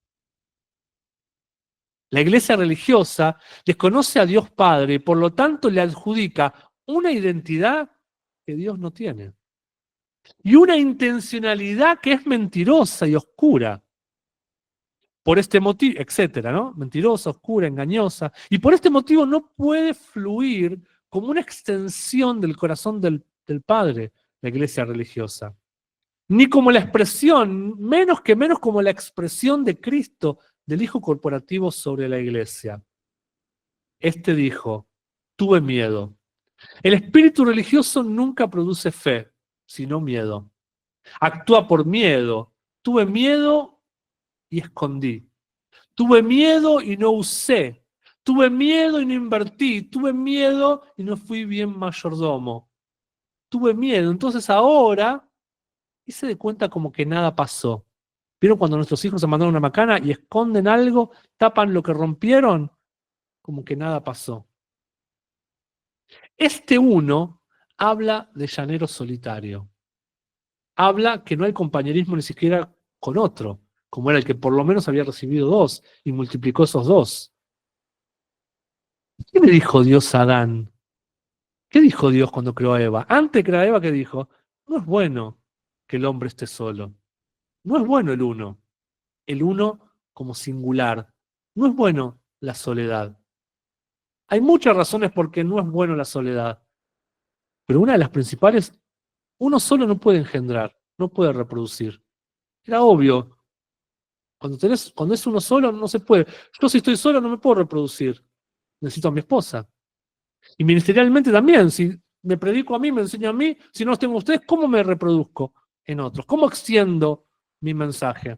La iglesia religiosa desconoce a Dios Padre y por lo tanto le adjudica una identidad que Dios no tiene. Y una intencionalidad que es mentirosa y oscura. Por este motivo, etcétera, ¿no? Mentirosa, oscura, engañosa. Y por este motivo no puede fluir como una extensión del corazón del Padre, la iglesia religiosa. Ni como la expresión, menos como la expresión de Cristo, del Hijo corporativo sobre la iglesia. Este dijo, tuve miedo. El espíritu religioso nunca produce fe, sino miedo. Actúa por miedo. Tuve miedo y escondí. Tuve miedo y no usé. Tuve miedo y no invertí. Tuve miedo y no fui bien mayordomo. Tuve miedo. Entonces ahora hice de cuenta como que nada pasó. ¿Vieron cuando nuestros hijos se mandaron una macana y esconden algo, tapan lo que rompieron? Como que nada pasó. Este uno habla de llanero solitario. Habla que no hay compañerismo ni siquiera con otro, como era el que por lo menos había recibido 2 y multiplicó esos 2. ¿Qué le dijo Dios a Adán? ¿Qué dijo Dios cuando creó a Eva? Antes de crear a Eva, ¿qué dijo? No es bueno que el hombre esté solo. No es bueno el uno. El uno como singular. No es bueno la soledad. Hay muchas razones por qué no es bueno la soledad, pero una de las principales, uno solo no puede engendrar, no puede reproducir. Era obvio, cuando es uno solo no se puede. Yo si estoy solo no me puedo reproducir, necesito a mi esposa. Y ministerialmente también, si me predico a mí, me enseño a mí, si no los tengo a ustedes, ¿cómo me reproduzco en otros? ¿Cómo extiendo mi mensaje?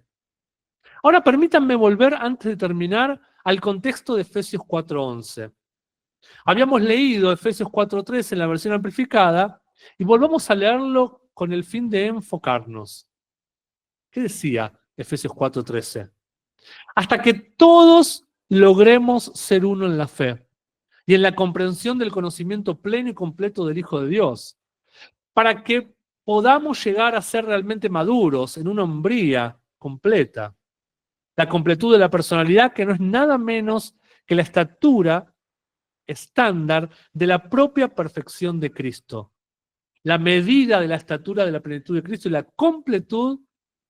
Ahora permítanme volver, antes de terminar, al contexto de Efesios 4:11. Habíamos leído Efesios 4:13 en la versión amplificada y volvamos a leerlo con el fin de enfocarnos. ¿Qué decía Efesios 4:13? Hasta que todos logremos ser uno en la fe y en la comprensión del conocimiento pleno y completo del Hijo de Dios, para que podamos llegar a ser realmente maduros en una hombría completa. La completud de la personalidad, que no es nada menos que la estatura estándar de la propia perfección de Cristo. La medida de la estatura de la plenitud de Cristo y la completud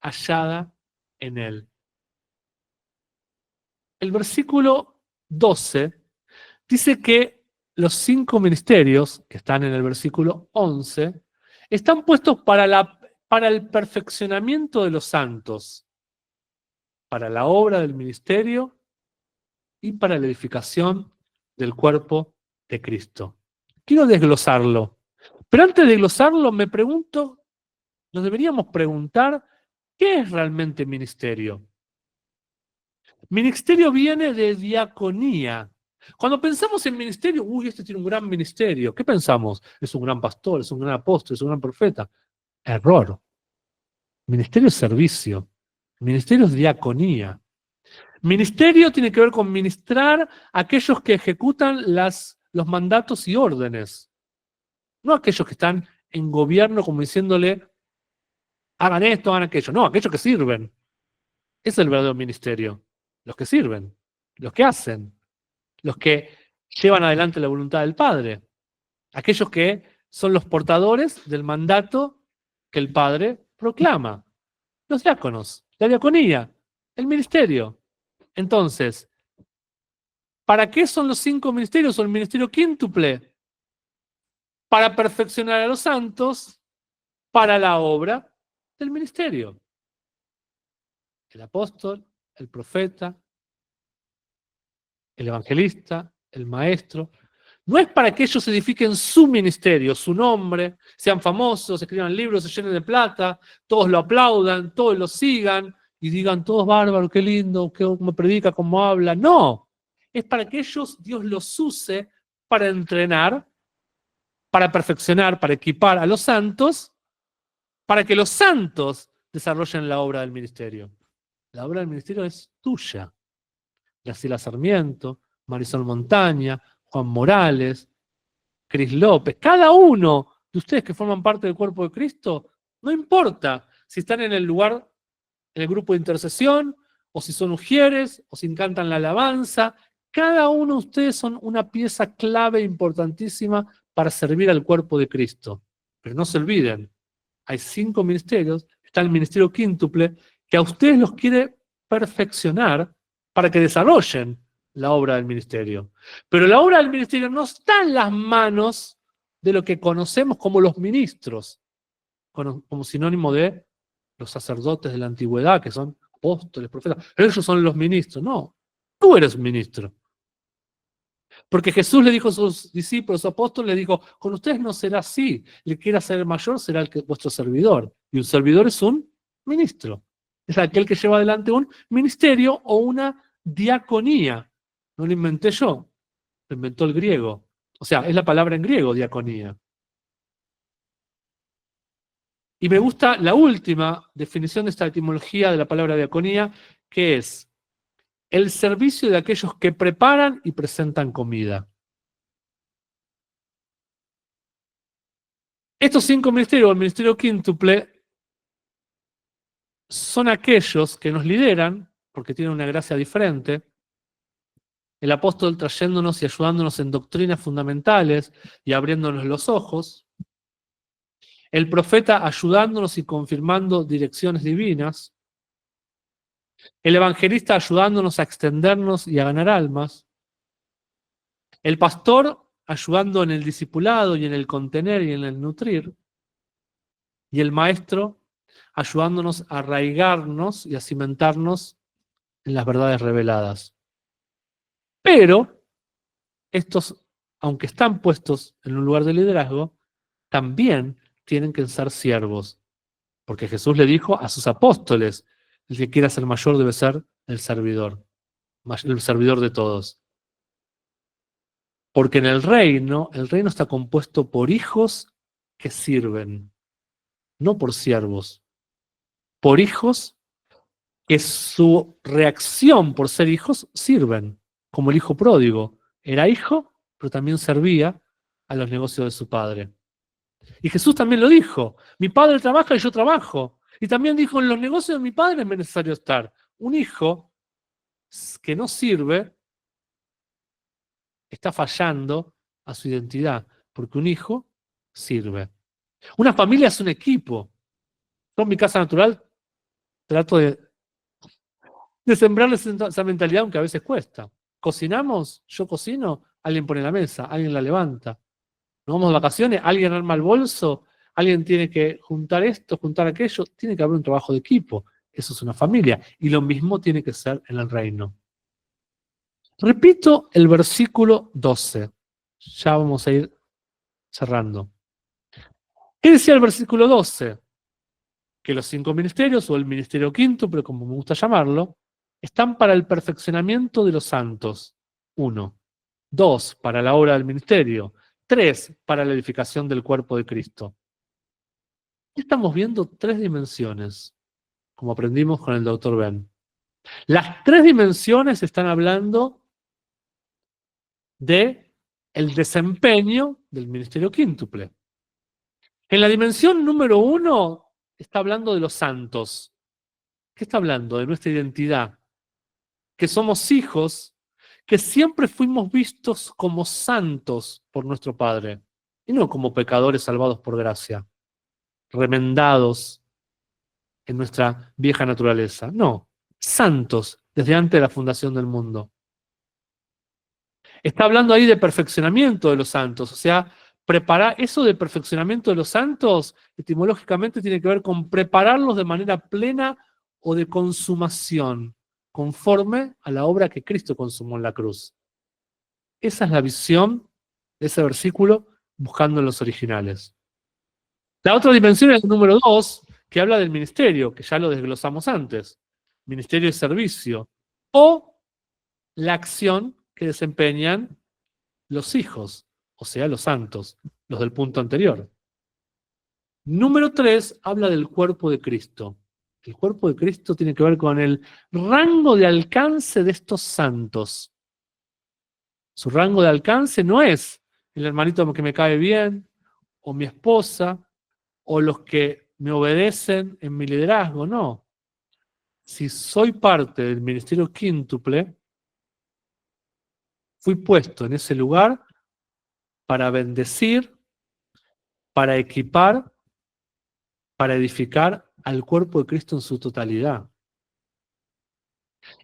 hallada en Él. El versículo 12 dice que los 5 ministerios, que están en el versículo 11, están puestos para el perfeccionamiento de los santos, para la obra del ministerio y para la edificación del cuerpo de Cristo. Quiero desglosarlo. Pero antes de desglosarlo, nos deberíamos preguntar, ¿qué es realmente ministerio? Ministerio viene de diaconía. Cuando pensamos en ministerio, uy, este tiene un gran ministerio. ¿Qué pensamos? Es un gran pastor, es un gran apóstol, es un gran profeta. Error. Ministerio es servicio. Ministerio es diaconía. Ministerio tiene que ver con ministrar a aquellos que ejecutan los mandatos y órdenes. No aquellos que están en gobierno como diciéndole, hagan esto, hagan aquello. No, aquellos que sirven. Ese es el verdadero ministerio. Los que sirven, los que hacen, los que llevan adelante la voluntad del Padre. Aquellos que son los portadores del mandato que el Padre proclama. Los diáconos, la diaconía, el ministerio. Entonces, ¿para qué son los 5 ministerios o el ministerio quíntuple? Para perfeccionar a los santos para la obra del ministerio. El apóstol, el profeta, el evangelista, el maestro. No es para que ellos edifiquen su ministerio, su nombre, sean famosos, escriban libros, se llenen de plata, todos lo aplaudan, todos lo sigan y digan, todos bárbaros, qué lindo, cómo predica, cómo habla. No, es para que Dios los use para entrenar, para perfeccionar, para equipar a los santos, para que los santos desarrollen la obra del ministerio. La obra del ministerio es tuya. Graciela Sarmiento, Marisol Montaña, Juan Morales, Cris López, cada uno de ustedes que forman parte del cuerpo de Cristo, no importa si están en el lugar, en el grupo de intercesión, o si son ujieres, o si cantan la alabanza, cada uno de ustedes son una pieza clave importantísima para servir al cuerpo de Cristo. Pero no se olviden, hay 5 ministerios, está el ministerio quíntuple, que a ustedes los quiere perfeccionar para que desarrollen la obra del ministerio. Pero la obra del ministerio no está en las manos de lo que conocemos como los ministros, como sinónimo de los sacerdotes de la antigüedad, que son apóstoles, profetas. Ellos son los ministros. No, tú eres ministro. Porque Jesús le dijo a sus discípulos, sus apóstoles, le dijo, con ustedes no será así. El que quiera ser mayor será vuestro servidor. Y un servidor es un ministro. Es aquel que lleva adelante un ministerio o una diaconía. No lo inventé yo, lo inventó el griego. O sea, es la palabra en griego, diaconía. Y me gusta la última definición de esta etimología de la palabra diaconía, que es el servicio de aquellos que preparan y presentan comida. Estos 5 ministerios, el ministerio quíntuple, son aquellos que nos lideran, porque tienen una gracia diferente. El apóstol trayéndonos y ayudándonos en doctrinas fundamentales y abriéndonos los ojos. el profeta ayudándonos y confirmando direcciones divinas, el evangelista ayudándonos a extendernos y a ganar almas, el pastor ayudando en el discipulado y en el contener y en el nutrir, y el maestro ayudándonos a arraigarnos y a cimentarnos en las verdades reveladas. Pero estos, aunque están puestos en un lugar de liderazgo, también tienen que ser siervos. Porque Jesús le dijo a sus apóstoles, el que quiera ser mayor debe ser el servidor de todos. Porque en el reino está compuesto por hijos que sirven, no por siervos, por hijos que su reacción por ser hijos sirven, como el hijo pródigo. Era hijo, pero también servía a los negocios de su padre. Y Jesús también lo dijo, mi padre trabaja y yo trabajo. Y también dijo, en los negocios de mi padre es necesario estar. Un hijo que no sirve está fallando a su identidad, porque un hijo sirve. Una familia es un equipo. Yo en mi casa natural trato de sembrarles esa mentalidad, aunque a veces cuesta. Cocinamos, yo cocino, alguien pone la mesa, alguien la levanta. Nos vamos de vacaciones, alguien arma el bolso, alguien tiene que juntar esto, juntar aquello. Tiene que haber un trabajo de equipo. Eso es una familia. Y lo mismo tiene que ser en el reino. Repito el versículo 12. Ya vamos a ir cerrando. ¿Qué decía el versículo 12? Que los 5 ministerios, o el ministerio quíntuple, como me gusta llamarlo, están para el perfeccionamiento de los santos. 1. 2, para la obra del ministerio. 3, para la edificación del cuerpo de Cristo. Estamos viendo 3 dimensiones, como aprendimos con el Dr. Ben. Las 3 dimensiones están hablando de el desempeño del ministerio quíntuple. En la dimensión número 1 está hablando de los santos. ¿Qué está hablando? De nuestra identidad. Que somos hijos, que siempre fuimos vistos como santos por nuestro Padre, y no como pecadores salvados por gracia, remendados en nuestra vieja naturaleza. No, santos desde antes de la fundación del mundo. Está hablando ahí de perfeccionamiento de los santos, o sea, preparar eso de perfeccionamiento de los santos, etimológicamente tiene que ver con prepararlos de manera plena o de consumación, conforme a la obra que Cristo consumó en la cruz. Esa es la visión de ese versículo buscando en los originales. La otra dimensión es el número 2, que habla del ministerio, que ya lo desglosamos antes. Ministerio y servicio. O la acción que desempeñan los hijos, o sea, los santos, los del punto anterior. Número 3 habla del cuerpo de Cristo. El cuerpo de Cristo tiene que ver con el rango de alcance de estos santos. Su rango de alcance no es el hermanito que me cae bien, o mi esposa, o los que me obedecen en mi liderazgo, no. Si soy parte del ministerio quíntuple, fui puesto en ese lugar para bendecir, para equipar, para edificar al cuerpo de Cristo en su totalidad.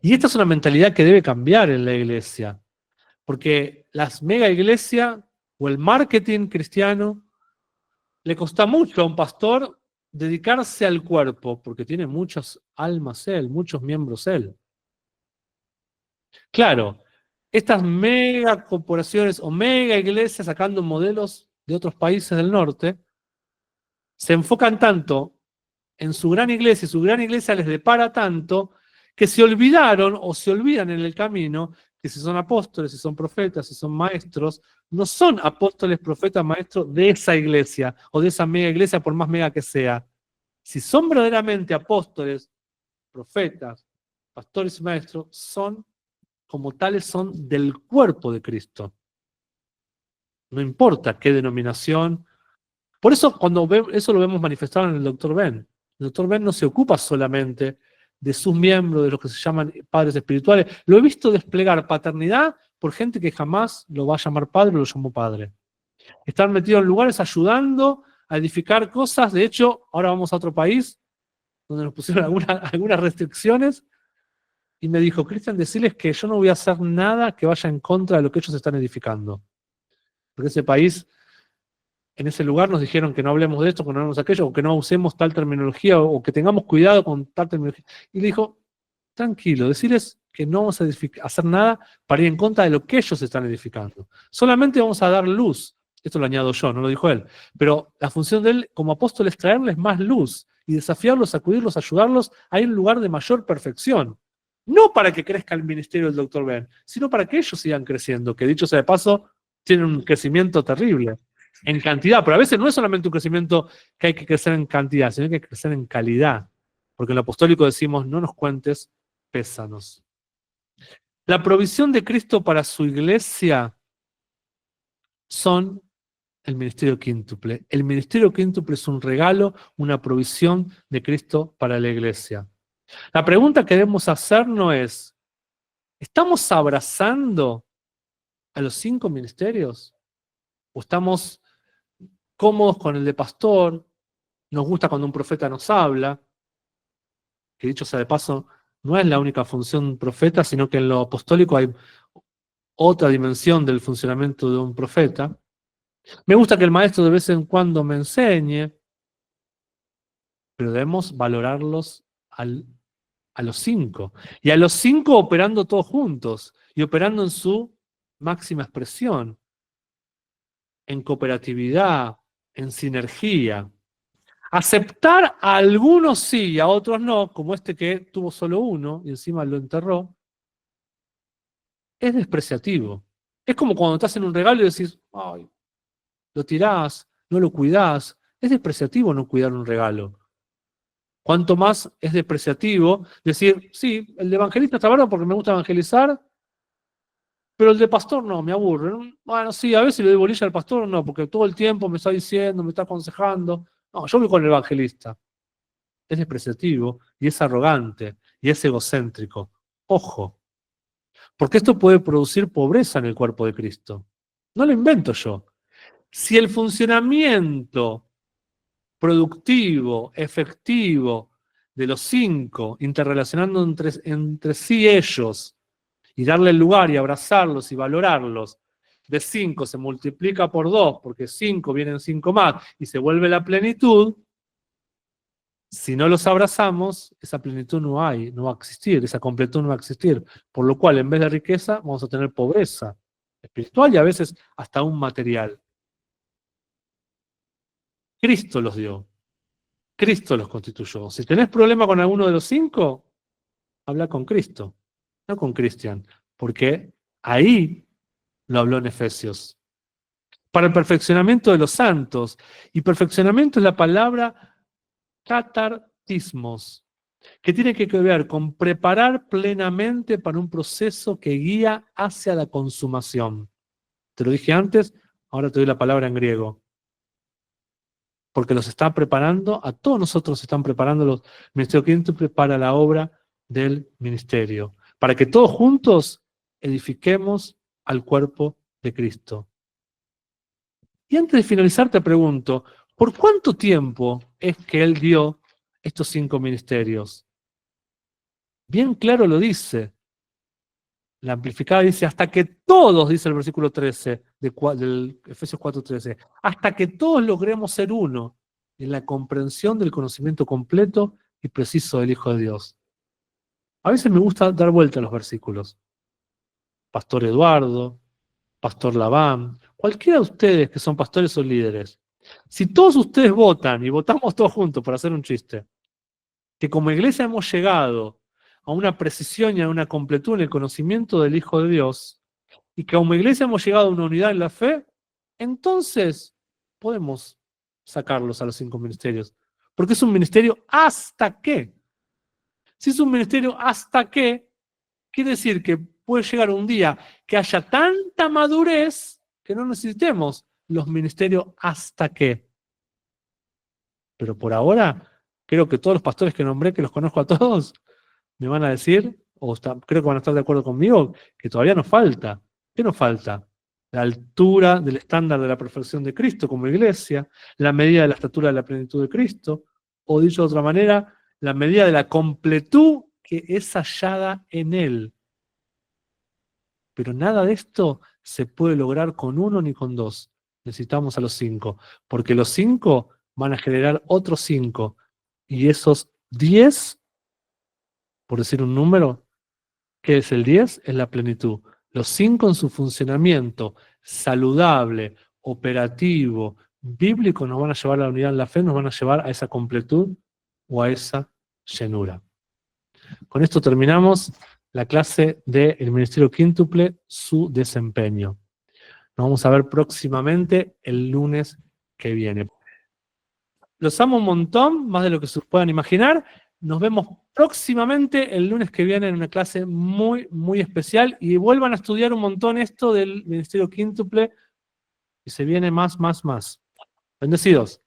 Y esta es una mentalidad que debe cambiar en la iglesia, porque las mega iglesias o el marketing cristiano le cuesta mucho a un pastor dedicarse al cuerpo, porque tiene muchas almas él, muchos miembros él. Claro, estas mega corporaciones o mega iglesias sacando modelos de otros países del norte, se enfocan tanto en su gran iglesia, y su gran iglesia les depara tanto, que se olvidaron o se olvidan en el camino que si son apóstoles, si son profetas, si son maestros, no son apóstoles, profetas, maestros de esa iglesia o de esa mega iglesia, por más mega que sea. Si son verdaderamente apóstoles, profetas, pastores y maestros, son como tales, son del cuerpo de Cristo. No importa qué denominación. Por eso, eso lo vemos manifestado en el Dr. Ben. El Dr. Ben no se ocupa solamente de sus miembros, de los que se llaman padres espirituales. Lo he visto desplegar paternidad por gente que jamás lo va a llamar padre o lo llamó padre. Están metidos en lugares ayudando a edificar cosas. De hecho, ahora vamos a otro país donde nos pusieron algunas restricciones y me dijo, Cristian, decirles que yo no voy a hacer nada que vaya en contra de lo que ellos están edificando. Porque ese país, en ese lugar nos dijeron que no hablemos de esto, que no hablemos de aquello, o que no usemos tal terminología, o que tengamos cuidado con tal terminología. Y le dijo, tranquilo, decirles que no vamos a hacer nada para ir en contra de lo que ellos están edificando. Solamente vamos a dar luz. Esto lo añado yo, no lo dijo él. Pero la función de él como apóstol es traerles más luz y desafiarlos, sacudirlos, ayudarlos a ir a un lugar de mayor perfección. No para que crezca el ministerio del Dr. Ben, sino para que ellos sigan creciendo, que dicho sea de paso, tienen un crecimiento terrible en cantidad, pero a veces no es solamente un crecimiento que hay que crecer en cantidad, sino que hay que crecer en calidad. Porque en lo apostólico decimos, no nos cuentes, pésanos. La provisión de Cristo para su iglesia son el ministerio quíntuple. El ministerio quíntuple es un regalo, una provisión de Cristo para la iglesia. La pregunta que debemos hacernos es, ¿estamos abrazando a los 5 ministerios? ¿O estamos cómodos con el de pastor? ¿Nos gusta cuando un profeta nos habla? Que dicho sea de paso, no es la única función profeta, sino que en lo apostólico hay otra dimensión del funcionamiento de un profeta. Me gusta que el maestro de vez en cuando me enseñe, pero debemos valorarlos a los 5. Y a los 5 operando todos juntos y operando en su máxima expresión, en cooperatividad, en sinergia. Aceptar a algunos sí y a otros no, como este que tuvo solo uno y encima lo enterró, es despreciativo. Es como cuando te hacen un regalo y decís, ay, lo tirás, no lo cuidás. Es despreciativo no cuidar un regalo. Cuanto más es despreciativo decir, sí, el de evangelista está bueno porque me gusta evangelizar, pero el de pastor no, me aburre. Bueno, sí, a veces le doy bolilla al pastor, no, porque todo el tiempo me está diciendo, me está aconsejando. No, yo voy con el evangelista. Es despreciativo y es arrogante y es egocéntrico. Ojo, porque esto puede producir pobreza en el cuerpo de Cristo. No lo invento yo. Si el funcionamiento productivo, efectivo de los 5, interrelacionando entre sí ellos, y darle el lugar y abrazarlos y valorarlos, de 5 se multiplica por 2, porque 5 vienen 5 más, y se vuelve la plenitud. Si no los abrazamos, esa plenitud no hay, no va a existir, esa completud no va a existir. Por lo cual, en vez de riqueza, vamos a tener pobreza espiritual y a veces hasta un material. Cristo los dio. Cristo los constituyó. Si tenés problema con alguno de los 5, habla con Cristo, no con Cristian, porque ahí lo habló en Efesios. Para el perfeccionamiento de los santos. Y perfeccionamiento es la palabra catartismos, que tiene que ver con preparar plenamente para un proceso que guía hacia la consumación. Te lo dije antes, ahora te doy la palabra en griego. Porque los está preparando, a todos nosotros están preparando los ministerios quíntuples para la obra del ministerio. Para que todos juntos edifiquemos al cuerpo de Cristo. Y antes de finalizar te pregunto, ¿por cuánto tiempo es que Él dio estos 5 ministerios? Bien claro lo dice. La amplificada dice, hasta que todos, dice el versículo 13 del Efesios 4:13, hasta que todos logremos ser uno en la comprensión del conocimiento completo y preciso del Hijo de Dios. A veces me gusta dar vuelta a los versículos. Pastor Eduardo, Pastor Labán, cualquiera de ustedes que son pastores o líderes, si todos ustedes votan, y votamos todos juntos para hacer un chiste, que como iglesia hemos llegado a una precisión y a una completud en el conocimiento del Hijo de Dios, y que como iglesia hemos llegado a una unidad en la fe, entonces podemos sacarlos a los 5 ministerios. Porque es un ministerio hasta qué. Si es un ministerio hasta qué, quiere decir que puede llegar un día que haya tanta madurez que no necesitemos los ministerios hasta qué. Pero por ahora, creo que todos los pastores que nombré, que los conozco a todos, me van a decir, creo que van a estar de acuerdo conmigo, que todavía nos falta. ¿Qué nos falta? la altura del estándar de la perfección de Cristo como iglesia, la medida de la estatura de la plenitud de Cristo, o dicho de otra manera, la medida de la completud que es hallada en Él. Pero nada de esto se puede lograr con uno ni con dos. Necesitamos a los 5, porque los 5 van a generar otros 5, y esos 10, por decir un número, ¿qué es el 10? Es la plenitud. Los 5 en su funcionamiento saludable, operativo, bíblico, nos van a llevar a la unidad en la fe, nos van a llevar a esa completud o a esa llenura. Con esto terminamos la clase del Ministerio Quíntuple, su desempeño. Nos vamos a ver próximamente el lunes que viene. Los amo un montón, más de lo que se puedan imaginar. Nos vemos próximamente el lunes que viene en una clase muy, muy especial, y vuelvan a estudiar un montón esto del Ministerio Quíntuple, y se viene más. Bendecidos.